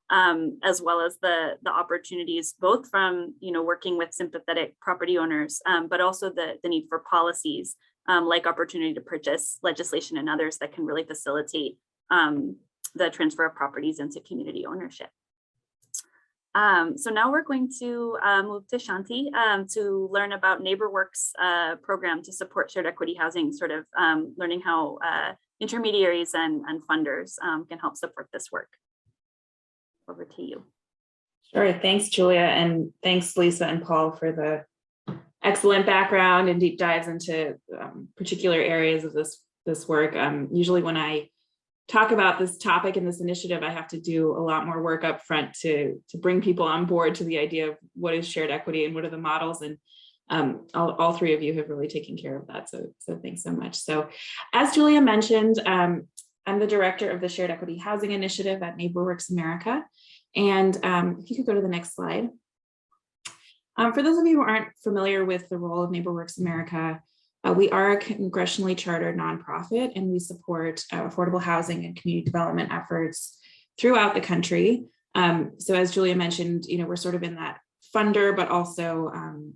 as well as the opportunities, both from working with sympathetic property owners, but also the need for policies like opportunity to purchase legislation and others that can really facilitate the transfer of properties into community ownership. So now we're going to move to Shanti to learn about NeighborWorks program to support shared equity housing, sort of learning how intermediaries and funders can help support this work. Over to you. Sure, thanks Julia, and thanks Lisa and Paul for the excellent background and deep dives into particular areas of this work. Usually when I talk about this topic and this initiative, I have to do a lot more work up front to bring people on board to the idea of what is shared equity and what are the models, and all three of you have really taken care of that, so thanks so much. So as Julia mentioned, I'm the director of the Shared Equity Housing Initiative at NeighborWorks America, and if you could go to the next slide. For those of you who aren't familiar with the role of NeighborWorks America, we are a congressionally chartered nonprofit, and we support affordable housing and community development efforts throughout the country. So as Julia mentioned, we're sort of in that funder, but also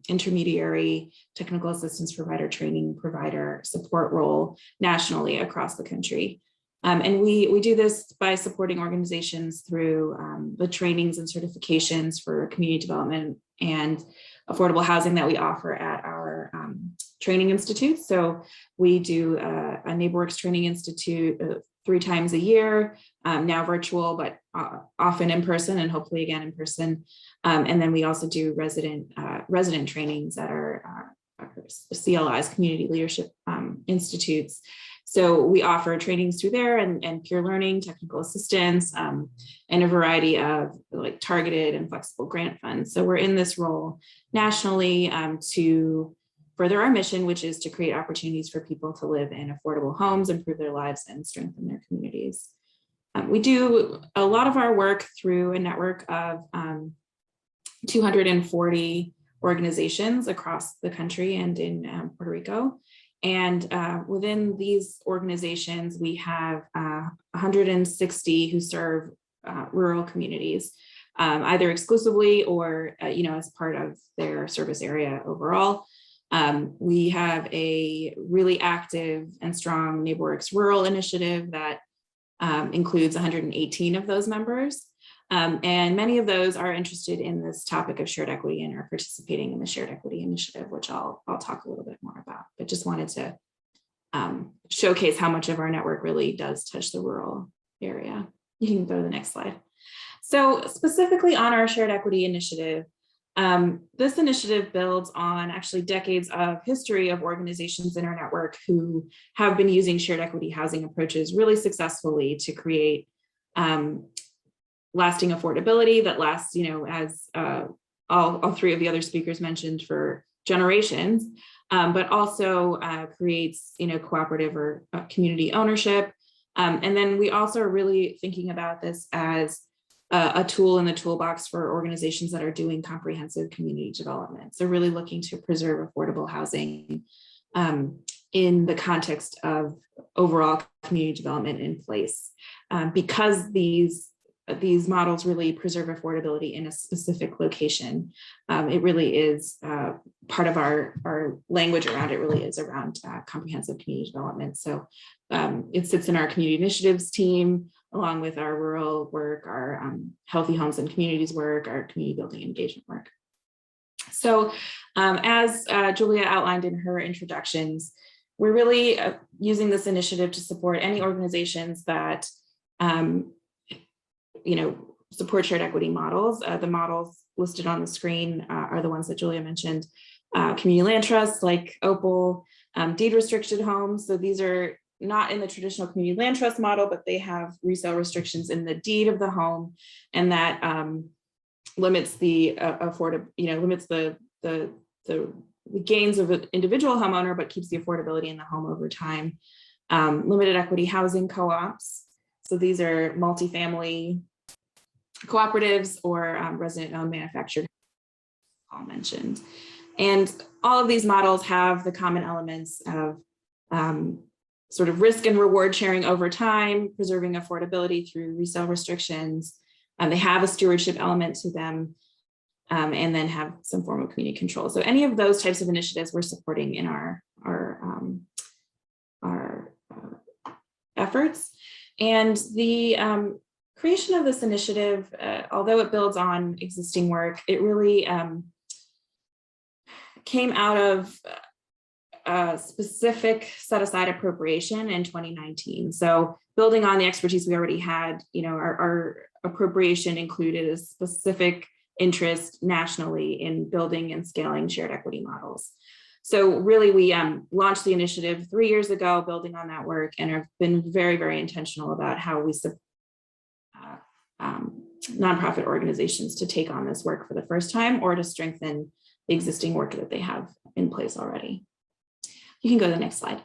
intermediary, technical assistance provider, training provider, support role nationally across the country. And we do this by supporting organizations through the trainings and certifications for community development and affordable housing that we offer at our training institutes. So we do a NeighborWorks Training Institute 3 times a year, now virtual, but often in person and hopefully again in person. And then we also do resident trainings that are CLIs, Community Leadership Institutes. So we offer trainings through there and peer learning, technical assistance, and a variety of like targeted and flexible grant funds. So we're in this role nationally to further our mission, which is to create opportunities for people to live in affordable homes, improve their lives, and strengthen their communities. We do a lot of our work through a network of 240 organizations across the country and in Puerto Rico. And within these organizations, we have 160 who serve rural communities, either exclusively or as part of their service area overall. We have a really active and strong NeighborWorks Rural initiative that includes 118 of those members. And many of those are interested in this topic of shared equity and are participating in the Shared Equity Initiative, which I'll talk a little bit more about, but just wanted to showcase how much of our network really does touch the rural area. You can go to the next slide. So specifically on our Shared Equity Initiative, this initiative builds on actually decades of history of organizations in our network who have been using shared equity housing approaches really successfully to create lasting affordability that lasts, as all three of the other speakers mentioned, for generations, but also creates, cooperative or community ownership. And then we also are really thinking about this as a tool in the toolbox for organizations that are doing comprehensive community development. So really looking to preserve affordable housing in the context of overall community development in place. Because these models really preserve affordability in a specific location. It really is part of our language around it really is around comprehensive community development. So it sits in our community initiatives team, along with our rural work, our healthy homes and communities work, our community building engagement work. So as Julia outlined in her introductions, we're really using this initiative to support any organizations that support shared equity models. The models listed on the screen are the ones that Julia mentioned. Community land trusts like Opel, deed restricted homes. So these are not in the traditional community land trust model, but they have resale restrictions in the deed of the home, and that limits the limits the gains of an individual homeowner, but keeps the affordability in the home over time. Limited equity housing co-ops. So these are multifamily cooperatives or resident-owned manufactured, Paul mentioned. And all of these models have the common elements of sort of risk and reward sharing over time, preserving affordability through resale restrictions. They have a stewardship element to them, and then have some form of community control. So any of those types of initiatives we're supporting in our efforts. And the creation of this initiative, although it builds on existing work, it really came out of a specific set-aside appropriation in 2019. So building on the expertise we already had, our appropriation included a specific interest nationally in building and scaling shared equity models. So really, we launched the initiative 3 years ago, building on that work, and have been very, very intentional about how we support nonprofit organizations to take on this work for the first time or to strengthen the existing work that they have in place already. You can go to the next slide.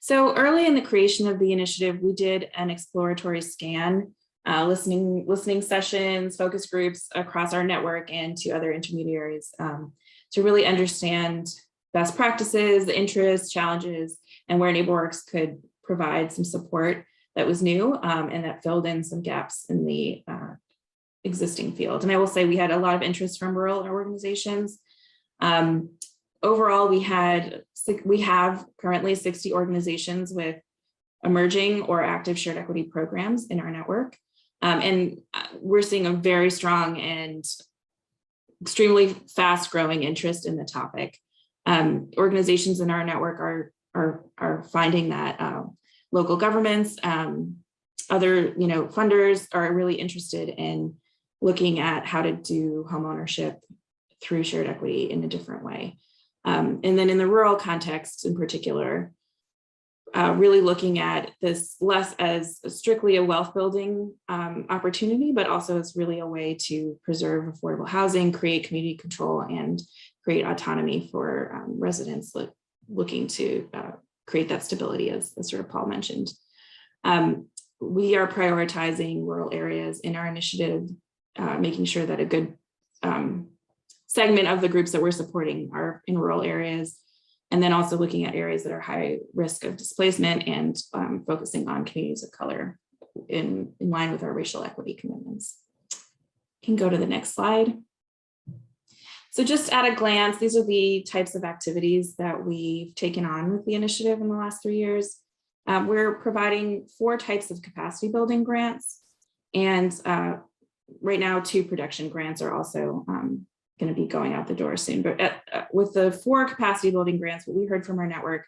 So early in the creation of the initiative, we did an exploratory scan, listening sessions, focus groups across our network and to other intermediaries to really understand best practices, the interests, challenges, and where NeighborWorks could provide some support that was new and that filled in some gaps in the existing field. And I will say we had a lot of interest from rural organizations. Overall, we have currently 60 organizations with emerging or active shared equity programs in our network. And we're seeing a very strong and extremely fast growing interest in the topic. Organizations in our network are finding that local governments, other funders are really interested in looking at how to do home ownership through shared equity in a different way. And then in the rural context in particular, really looking at this less as strictly a wealth building opportunity, but also as really a way to preserve affordable housing, create community control, and create autonomy for residents looking to create that stability, as sort of Paul mentioned. We are prioritizing rural areas in our initiative, making sure that a good segment of the groups that we're supporting are in rural areas, and then also looking at areas that are high risk of displacement and focusing on communities of color in line with our racial equity commitments. You can go to the next slide. So just at a glance, these are the types of activities that we've taken on with the initiative in the last 3 years. We're providing 4 types of capacity building grants, and right now 2 production grants are also going to be going out the door soon. But with the 4 capacity building grants, what we heard from our network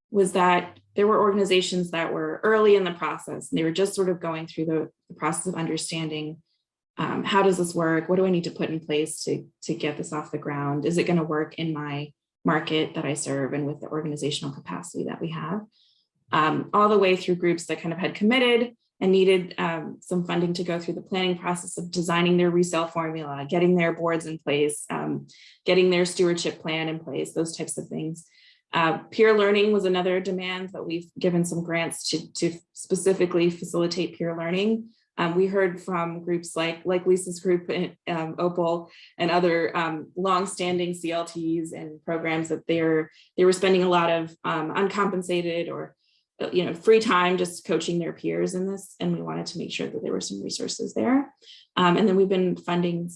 was that there were organizations that were early in the process, and they were just sort of going through the process of understanding how does this work? What do I need to put in place to get this off the ground? Is it going to work in my market that I serve and with the organizational capacity that we have? All the way through groups that kind of had committed and needed some funding to go through the planning process of designing their resale formula, getting their boards in place, getting their stewardship plan in place, those types of things. Peer learning was another demand that we've given some grants to specifically facilitate peer learning. We heard from groups like Lisa's group, Opel, and other longstanding CLTs and programs that they were spending a lot of uncompensated or free time just coaching their peers in this, and we wanted to make sure that there were some resources there. And then we've been funding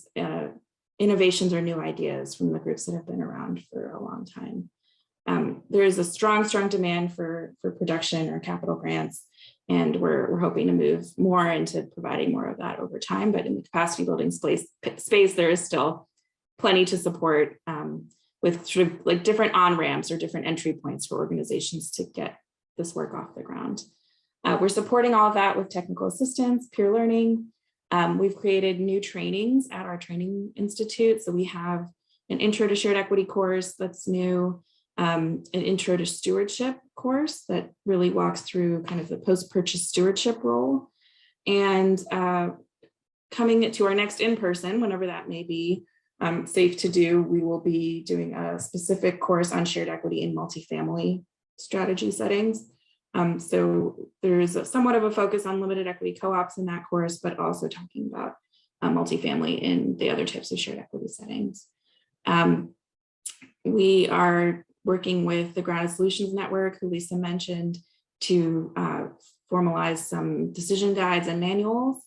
innovations or new ideas from the groups that have been around for a long time. There is a strong demand for production or capital grants, and we're hoping to move more into providing more of that over time. But in the capacity building space, there is still plenty to support with sort of like different on-ramps or different entry points for organizations to get this work off the ground. We're supporting all of that with technical assistance, peer learning. We've created new trainings at our training institute. So we have an intro to shared equity course that's new, an intro to stewardship course that really walks through kind of the post-purchase stewardship role. And coming to our next in-person, whenever that may be safe to do, we will be doing a specific course on shared equity in multifamily strategy settings. So there's somewhat of a focus on limited equity co-ops in that course, but also talking about multifamily in the other types of shared equity settings. We are working with the Grounded Solutions Network, who Lisa mentioned, to formalize some decision guides and manuals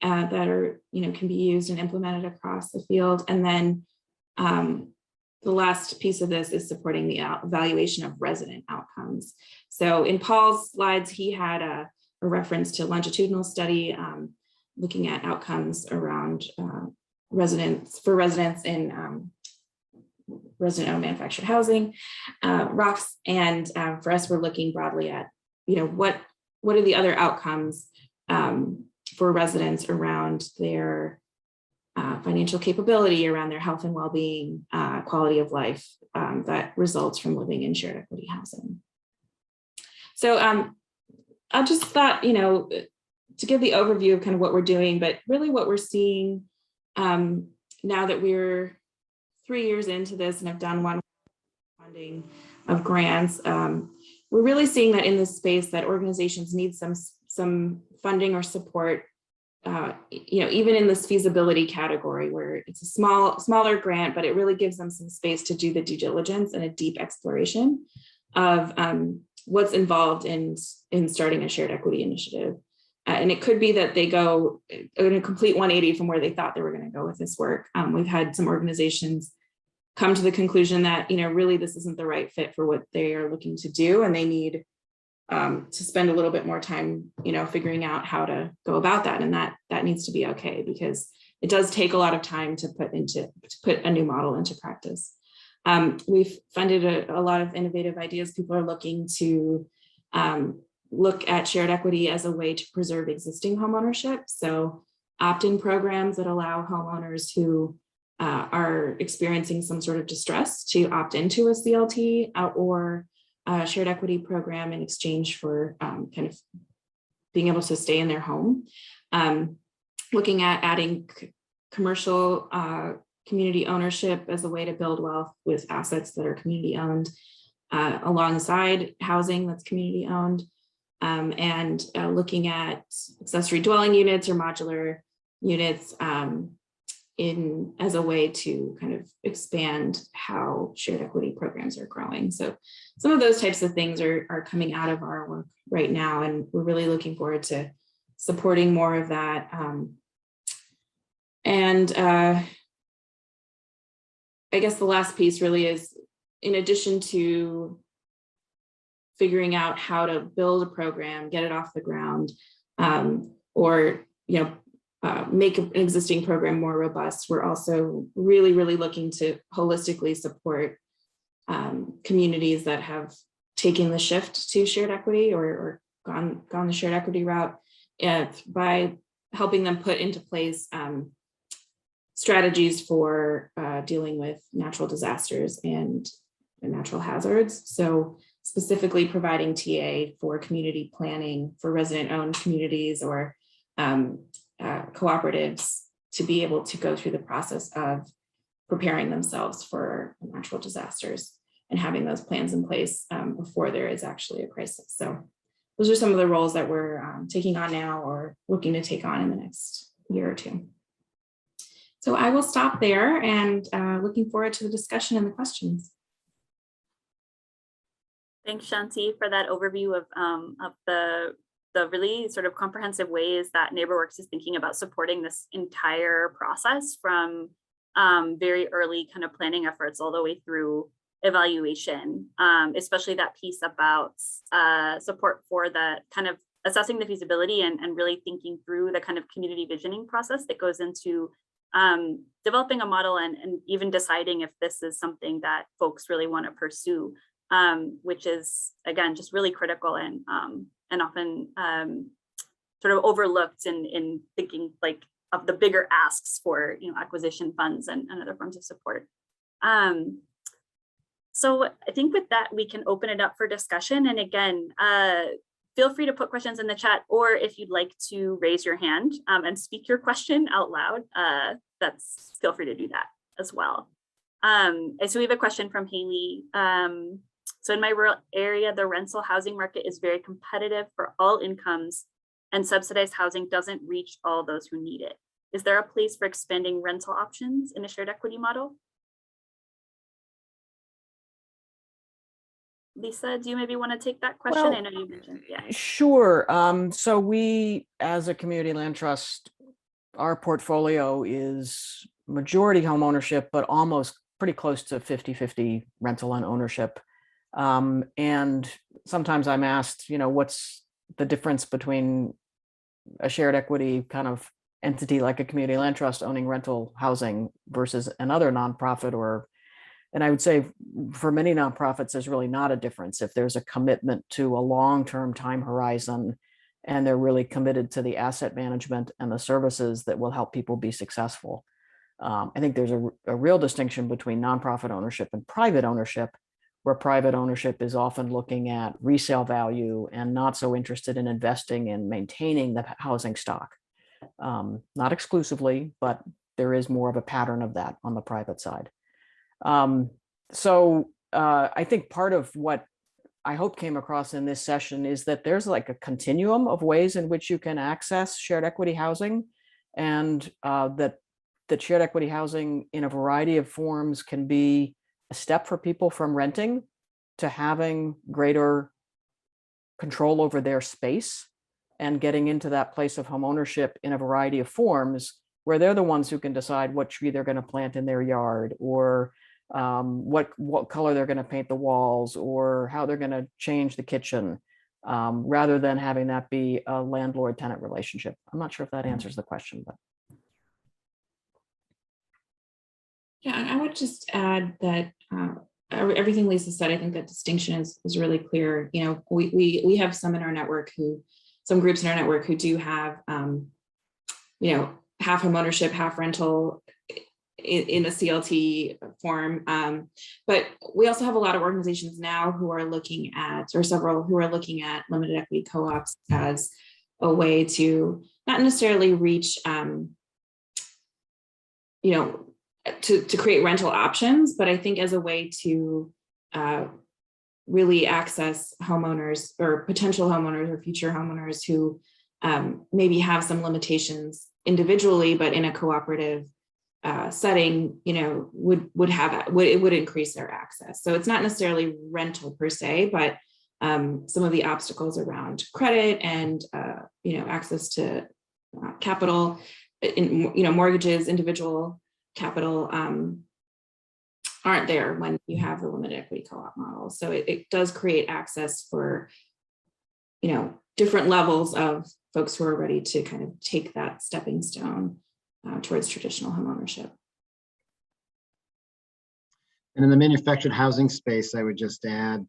that are, can be used and implemented across the field. And then the last piece of this is supporting the evaluation of resident outcomes. So in Paul's slides, he had a reference to longitudinal study looking at outcomes around residents in resident-owned manufactured housing, ROCs, and for us, we're looking broadly at, what are the other outcomes for residents around their financial capability, around their health and well-being, quality of life that results from living in shared equity housing. So I just thought, to give the overview of kind of what we're doing, but really what we're seeing now that we're 3 years into this and have done one funding of grants, we're really seeing that in this space that organizations need some funding or support, even in this feasibility category where it's a smaller grant, but it really gives them some space to do the due diligence and a deep exploration of what's involved in starting a shared equity initiative. And it could be that they go in a complete 180 from where they thought they were going to go with this work. We've had some organizations come to the conclusion that, really this isn't the right fit for what they are looking to do, and they need to spend a little bit more time, figuring out how to go about that. And that needs to be okay, because it does take a lot of time to put a new model into practice. We've funded a lot of innovative ideas. People are looking to look at shared equity as a way to preserve existing homeownership. So opt-in programs that allow homeowners who are experiencing some sort of distress to opt into a CLT or shared equity program in exchange for kind of being able to stay in their home. Looking at adding commercial community ownership as a way to build wealth with assets that are community owned, alongside housing that's community owned, and looking at accessory dwelling units or modular units as a way to kind of expand how shared equity programs are growing. So some of those types of things are coming out of our work right now, and we're really looking forward to supporting more of that. I guess the last piece really is, in addition to figuring out how to build a program, get it off the ground, or make an existing program more robust, we're also really looking to holistically support communities that have taken the shift to shared equity or gone the shared equity route, by helping them put into place strategies for dealing with natural disasters and natural hazards. So specifically providing TA for community planning for resident-owned communities or cooperatives to be able to go through the process of preparing themselves for natural disasters and having those plans in place before there is actually a crisis. So those are some of the roles that we're taking on now or looking to take on in the next year or two. So I will stop there, and looking forward to the discussion and the questions. Thanks, Shanti, for that overview of the really sort of comprehensive ways that NeighborWorks is thinking about supporting this entire process, from very early kind of planning efforts all the way through evaluation, especially that piece about support for the kind of assessing the feasibility and really thinking through the kind of community visioning process that goes into developing a model and even deciding if this is something that folks really want to pursue, which is, again, just really critical and often sort of overlooked in thinking like of the bigger asks for acquisition funds and other forms of support. So I think with that, we can open it up for discussion. And again, feel free to put questions in the chat, or if you'd like to raise your hand and speak your question out loud, feel free to do that as well. So we have a question from Haley. So in my rural area, the rental housing market is very competitive for all incomes, and subsidized housing doesn't reach all those who need it. Is there a place for expanding rental options in a shared equity model? Lisa, do you maybe want to take that question? Well, I know you mentioned, yeah. Sure. So we, as a community land trust, our portfolio is majority home ownership, but almost pretty close to 50-50 rental and ownership. And sometimes I'm asked, what's the difference between a shared equity kind of entity like a community land trust owning rental housing versus another nonprofit and I would say for many nonprofits, there's really not a difference. If there's a commitment to a long-term time horizon and they're really committed to the asset management and the services that will help people be successful. I think there's a real distinction between nonprofit ownership and private ownership, where private ownership is often looking at resale value and not so interested in investing in maintaining the housing stock. Not exclusively, but there is more of a pattern of that on the private side. So I think part of what I hope came across in this session is that there's like a continuum of ways in which you can access shared equity housing, and that shared equity housing in a variety of forms can be a step for people from renting to having greater control over their space and getting into that place of home ownership in a variety of forms, where they're the ones who can decide what tree they're going to plant in their yard, or what color they're going to paint the walls, or how they're going to change the kitchen, rather than having that be a landlord-tenant relationship. I'm not sure if that answers the question, but. Yeah, and I would just add that everything Lisa said, I think that distinction is really clear. We have some in our network some groups in our network who do have, half home ownership, half rental. in a CLT form. But we also have a lot of organizations now who are looking at, or several who are looking at limited equity co-ops as a way to not necessarily reach, to create rental options, but I think as a way to really access homeowners or potential homeowners or future homeowners who maybe have some limitations individually, but in a cooperative setting, it would increase their access. So it's not necessarily rental per se, but some of the obstacles around credit and access to capital, mortgages, individual capital aren't there when you have the limited equity co-op model. So it does create access for different levels of folks who are ready to kind of take that stepping stone towards traditional homeownership. And in the manufactured housing space, I would just add,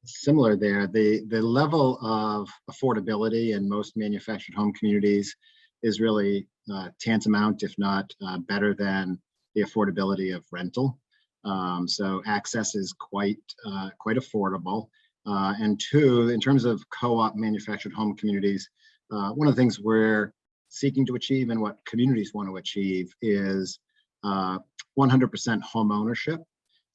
similar there, the level of affordability in most manufactured home communities is really tantamount, if not better than the affordability of rental. So access is quite affordable. And two, in terms of co-op manufactured home communities, one of the things we're seeking to achieve and what communities want to achieve is 100% home ownership,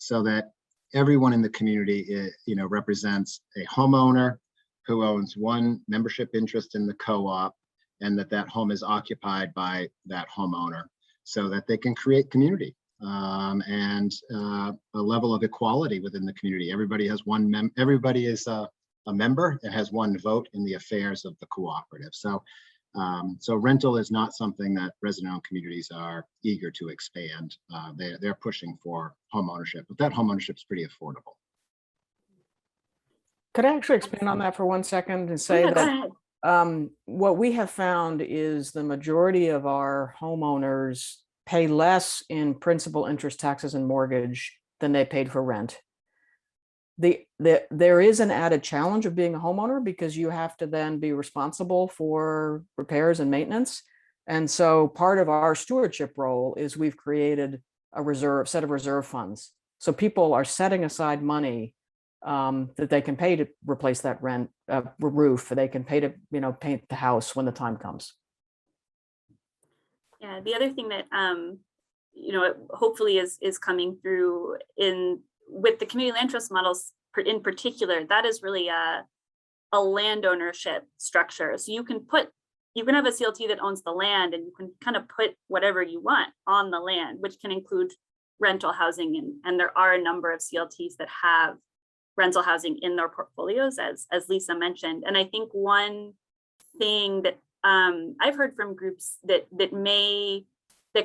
so that everyone in the community, represents a homeowner who owns one membership interest in the co-op, and that home is occupied by that homeowner, so that they can create community and a level of equality within the community. Everybody has everybody is a member and has one vote in the affairs of the cooperative. So rental is not something that resident-owned communities are eager to expand. They're pushing for home ownership, but that home ownership is pretty affordable. Could I actually expand on that for 1 second and say that what we have found is the majority of our homeowners pay less in principal, interest, taxes, and mortgage than they paid for rent. There is an added challenge of being a homeowner because you have to then be responsible for repairs and maintenance. And so part of our stewardship role is we've created a set of reserve funds. So people are setting aside money that they can pay to replace that roof. They can pay to paint the house when the time comes. Yeah, the other thing that hopefully is coming through with the community land trust models in particular, that is really a land ownership structure. So you can have a CLT that owns the land, and you can kind of put whatever you want on the land, which can include rental housing, and there are a number of CLTs that have rental housing in their portfolios, as Lisa mentioned. And I think one thing that I've heard from groups that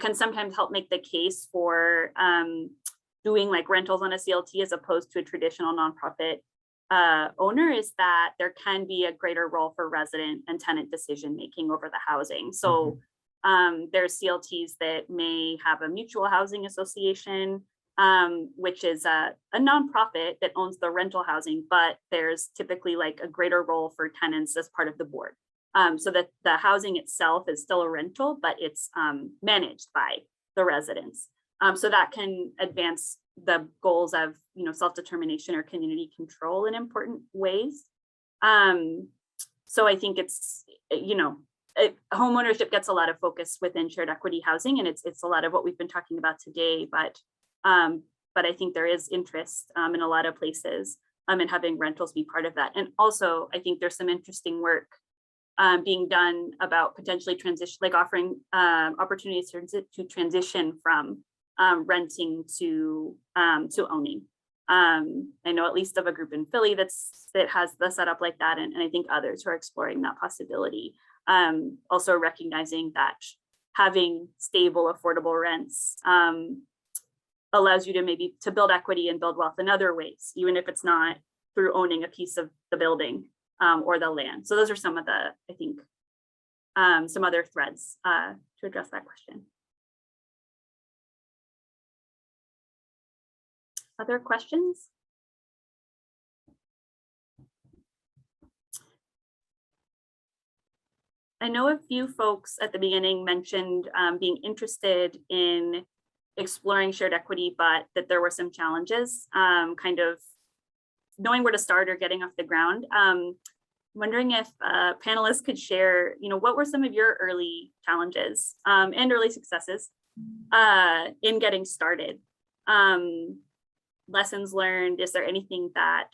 can sometimes help make the case for doing like rentals on a CLT as opposed to a traditional nonprofit owner is that there can be a greater role for resident and tenant decision making over the housing. So there's CLTs that may have a mutual housing association, which is a nonprofit that owns the rental housing, but there's typically like a greater role for tenants as part of the board. So that the housing itself is still a rental, but it's managed by the residents. So that can advance the goals of self-determination or community control in important ways. So I think it's home ownership gets a lot of focus within shared equity housing, and it's a lot of what we've been talking about today. But I think there is interest in a lot of places in having rentals be part of that. And also, I think there's some interesting work being done about potentially offering opportunities to transition from renting to owning. I know at least of a group in Philly that has the setup like that, and I think others who are exploring that possibility. Also recognizing that having stable, affordable rents allows you to maybe build equity and build wealth in other ways, even if it's not through owning a piece of the building or the land. So those are some of the, I think, some other threads to address that question. Other questions? I know a few folks at the beginning mentioned being interested in exploring shared equity, but that there were some challenges, kind of knowing where to start or getting off the ground. Wondering if panelists could share, what were some of your early challenges and early successes in getting started? Lessons learned, is there anything that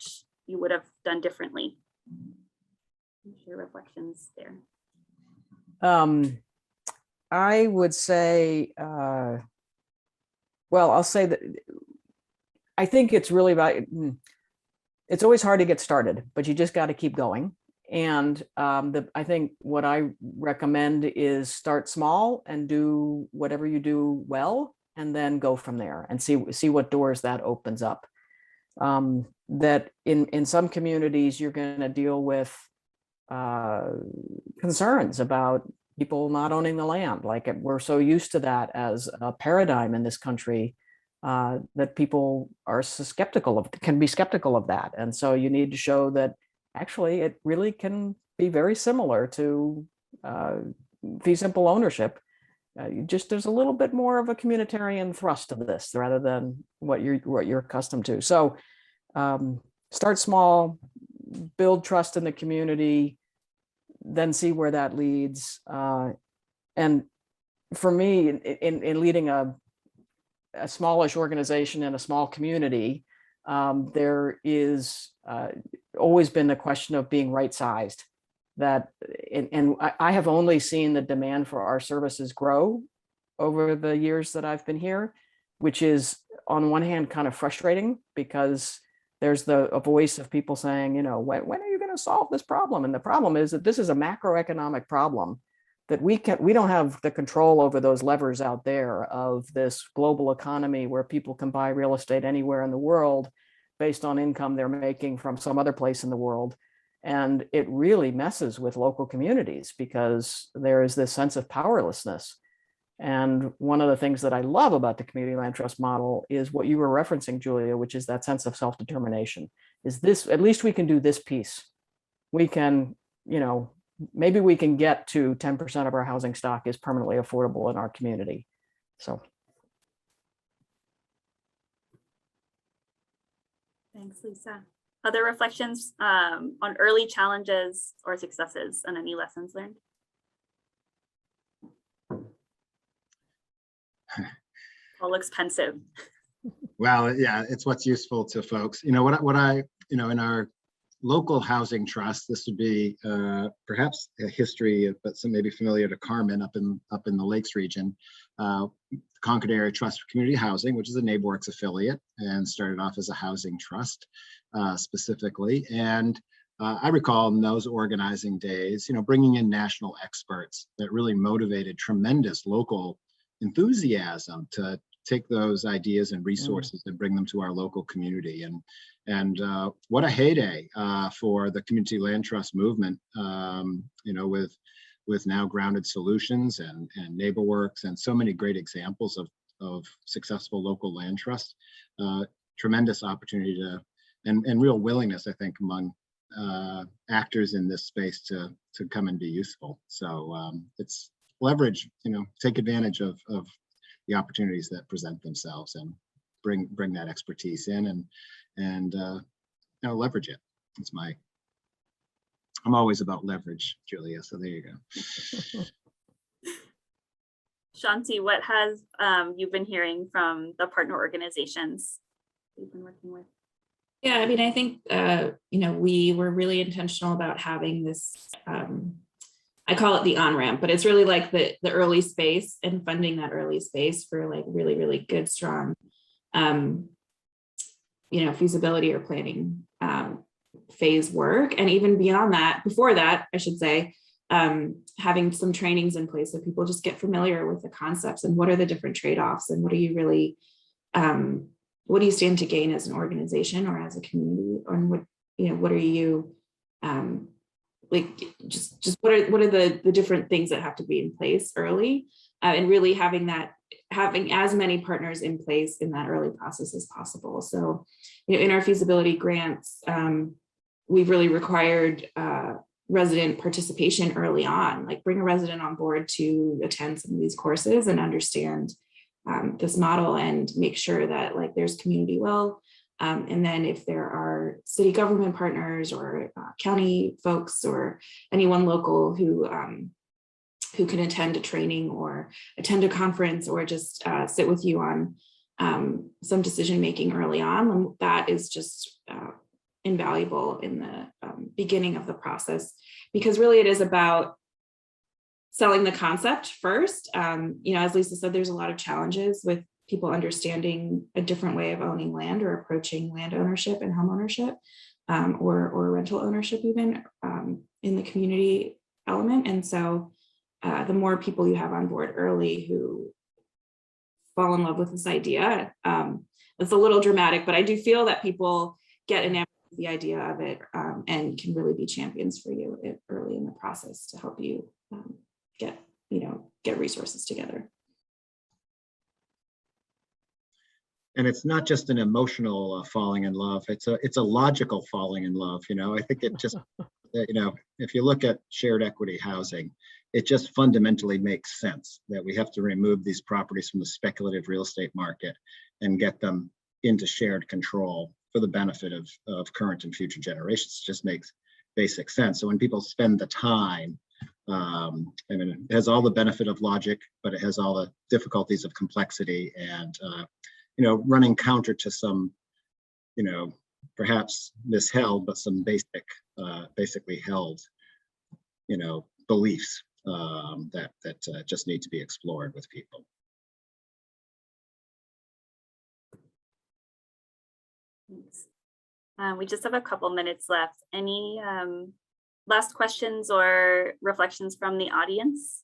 you would have done differently? Share reflections there. I would say, well, I'll say that I think it's really about, it's always hard to get started, but you just got to keep going. And I think what I recommend is start small and do whatever you do well, and then go from there and see what doors that opens up. That in some communities, you're going to deal with concerns about people not owning the land. Like we're so used to that as a paradigm in this country that people are can be skeptical of that. And so you need to show that actually it really can be very similar to fee simple ownership. There's a little bit more of a communitarian thrust to this rather than what you're accustomed to. So start small, build trust in the community, then see where that leads. And for me, in leading a smallish organization in a small community, there is always been the question of being right-sized. And I have only seen the demand for our services grow over the years that I've been here, which is on one hand kind of frustrating because there's a voice of people saying, when are you going to solve this problem? And the problem is that this is a macroeconomic problem that we don't have the control over those levers out there of this global economy where people can buy real estate anywhere in the world based on income they're making from some other place in the world. And it really messes with local communities because there is this sense of powerlessness. And one of the things that I love about the community land trust model is what you were referencing, Julia, which is that sense of self-determination. Is this, at least we can do this piece. We can, maybe we can get to 10% of our housing stock is permanently affordable in our community. So. Thanks, Lisa. Other reflections on early challenges or successes and any lessons learned? All looks pensive. Well, yeah, it's what's useful to folks. In our local housing trust, this would be perhaps a history of, but some maybe familiar to Carmen up in the Lakes region. Concord Area Trust for Community Housing, which is a NeighborWorks affiliate, and started off as a housing trust specifically. And I recall in those organizing days, bringing in national experts that really motivated tremendous local enthusiasm to take those ideas and resources and bring them to our local community. And what a heyday for the community land trust movement, with now Grounded Solutions and NeighborWorks and so many great examples of successful local land trust. Tremendous opportunity to, and real willingness, I think, among actors in this space to come and be useful. So it's leverage, take advantage of the opportunities that present themselves and bring that expertise in and leverage it. It's I'm always about leverage, Julia. So there you go. Shanti, what has you been hearing from the partner organizations you've been working with? Yeah, I mean, I think, we were really intentional about having this, I call it the on-ramp, but it's really like the early space and funding that early space for like really, really good, strong, feasibility or planning phase work. And even beyond that, before that, I should say, having some trainings in place so people just get familiar with the concepts and what are the different trade-offs and what are you really, what do you stand to gain as an organization or as a community, or what are you, what are the different things that have to be in place early, and really having as many partners in place in that early process as possible. So, in our feasibility grants, we've really required resident participation early on, like bring a resident on board to attend some of these courses and understand this model and make sure that like there's community will. And then if there are city government partners or county folks or anyone local who can attend a training or attend a conference or just sit with you on some decision making early on, that is just invaluable in the beginning of the process, because really it is about selling the concept first. As Lisa said, there's a lot of challenges with people understanding a different way of owning land or approaching land ownership and home ownership, or rental ownership even in the community element. And so the more people you have on board early who fall in love with this idea, it's a little dramatic, but I do feel that people get enamored with the idea of it and can really be champions for you early in the process to help you get resources together. And it's not just an emotional falling in love. It's a logical falling in love. I think it just, if you look at shared equity housing, it just fundamentally makes sense that we have to remove these properties from the speculative real estate market and get them into shared control for the benefit of current and future generations. It just makes basic sense. So when people spend the time, it has all the benefit of logic, but it has all the difficulties of complexity and running counter to some, perhaps misheld, but some basically held, beliefs that just need to be explored with people. Thanks. We just have a couple minutes left. Any last questions or reflections from the audience?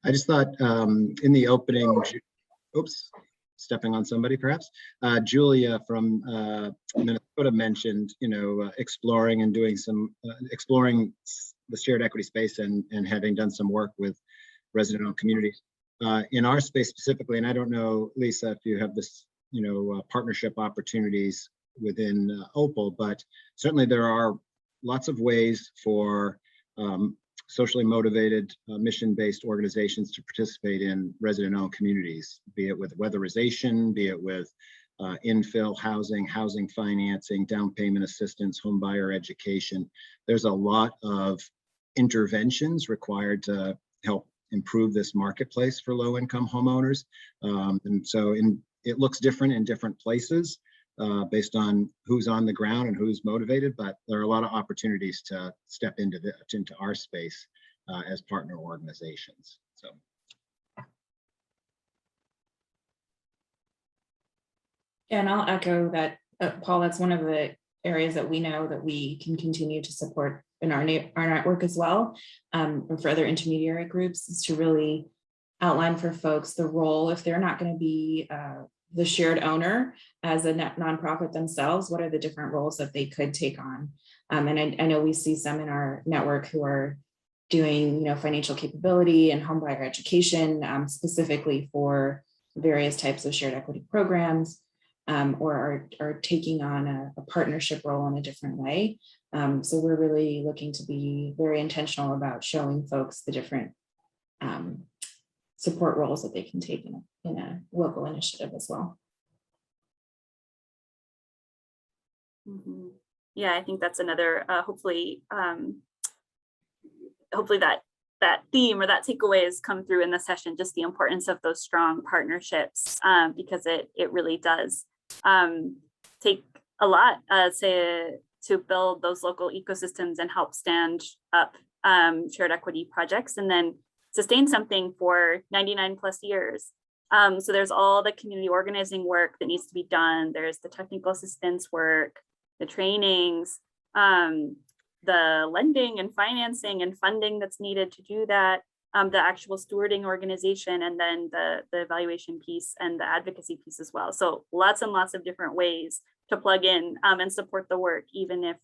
I just thought in the opening, stepping on somebody perhaps, Julia from Minnesota mentioned, exploring and doing some, exploring the shared equity space and having done some work with resident-owned communities. In our space specifically, and I don't know, Lisa, if you have this, partnership opportunities within Opel, but certainly there are lots of ways for socially motivated, mission-based organizations to participate in resident-owned communities, be it with weatherization, be it with infill housing, housing financing, down payment assistance, home buyer education. There's a lot of interventions required to help improve this marketplace for low-income homeowners. And so it looks different in different places based on who's on the ground and who's motivated, but there are a lot of opportunities to step into our space as partner organizations. So. And I'll echo that, Paul, that's one of the areas that we know that we can continue to support in our network as well, or for other intermediary groups, is to really outline for folks the role, if they're not going to be the shared owner as a nonprofit themselves, what are the different roles that they could take on? And I know we see some in our network who are doing, financial capability and homebuyer education, specifically for various types of shared equity programs, or are taking on a partnership role in a different way. So we're really looking to be very intentional about showing folks the different support roles that they can take in a local initiative as well. Mm-hmm. Yeah, I think that's another, hopefully that theme or that takeaway has come through in the session, just the importance of those strong partnerships, because it really does take a lot to build those local ecosystems and help stand up shared equity projects and then sustain something for 99 plus years. So there's all the community organizing work that needs to be done. There's the technical assistance work, the trainings, the lending and financing and funding that's needed to do that, the actual stewarding organization, and then the evaluation piece and the advocacy piece as well. So lots and lots of different ways to plug in and support the work, even if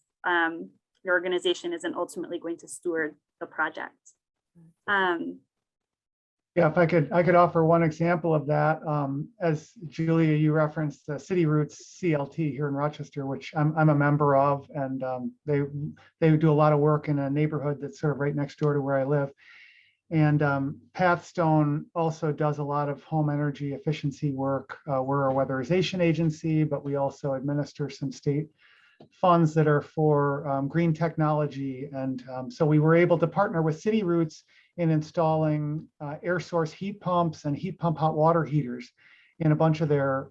your organization isn't ultimately going to steward the project. Yeah, if I could offer one example of that. As Julia, you referenced the City Roots CLT here in Rochester, which I'm a member of, and they do a lot of work in a neighborhood that's sort of right next door to where I live. And Pathstone also does a lot of home energy efficiency work. We're a weatherization agency, but we also administer some state funds that are for green technology. And so we were able to partner with City Roots in installing air source heat pumps and heat pump hot water heaters in a bunch of their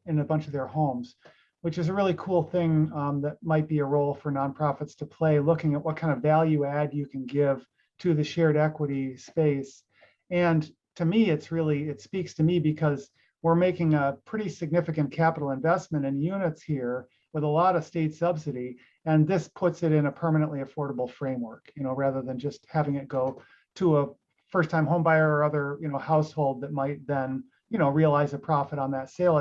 homes, which is a really cool thing that might be a role for nonprofits to play, looking at what kind of value add you can give to the shared equity space. And to me, it speaks to me because we're making a pretty significant capital investment in units here with a lot of state subsidy. And this puts it in a permanently affordable framework, rather than just having it go to a first-time home buyer or other, household that might then, realize a profit on that sale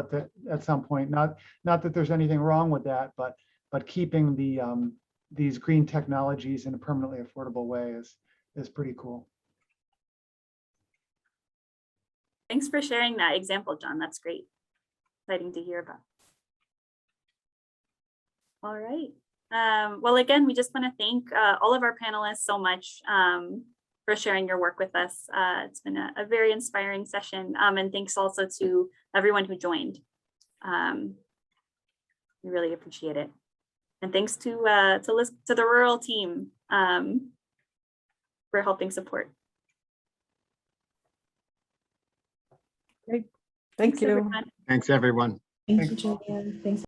at some point. Not that there's anything wrong with that, but keeping these green technologies in a permanently affordable way is pretty cool. Thanks for sharing that example, John. That's great. Exciting to hear about. All right. Well, again, we just want to thank all of our panelists so much for sharing your work with us. It's been a very inspiring session, and thanks also to everyone who joined. We really appreciate it. And thanks to the rural team for helping support. Great. Thank you. Everyone. Thanks, everyone. Thank you, Julia. Thanks.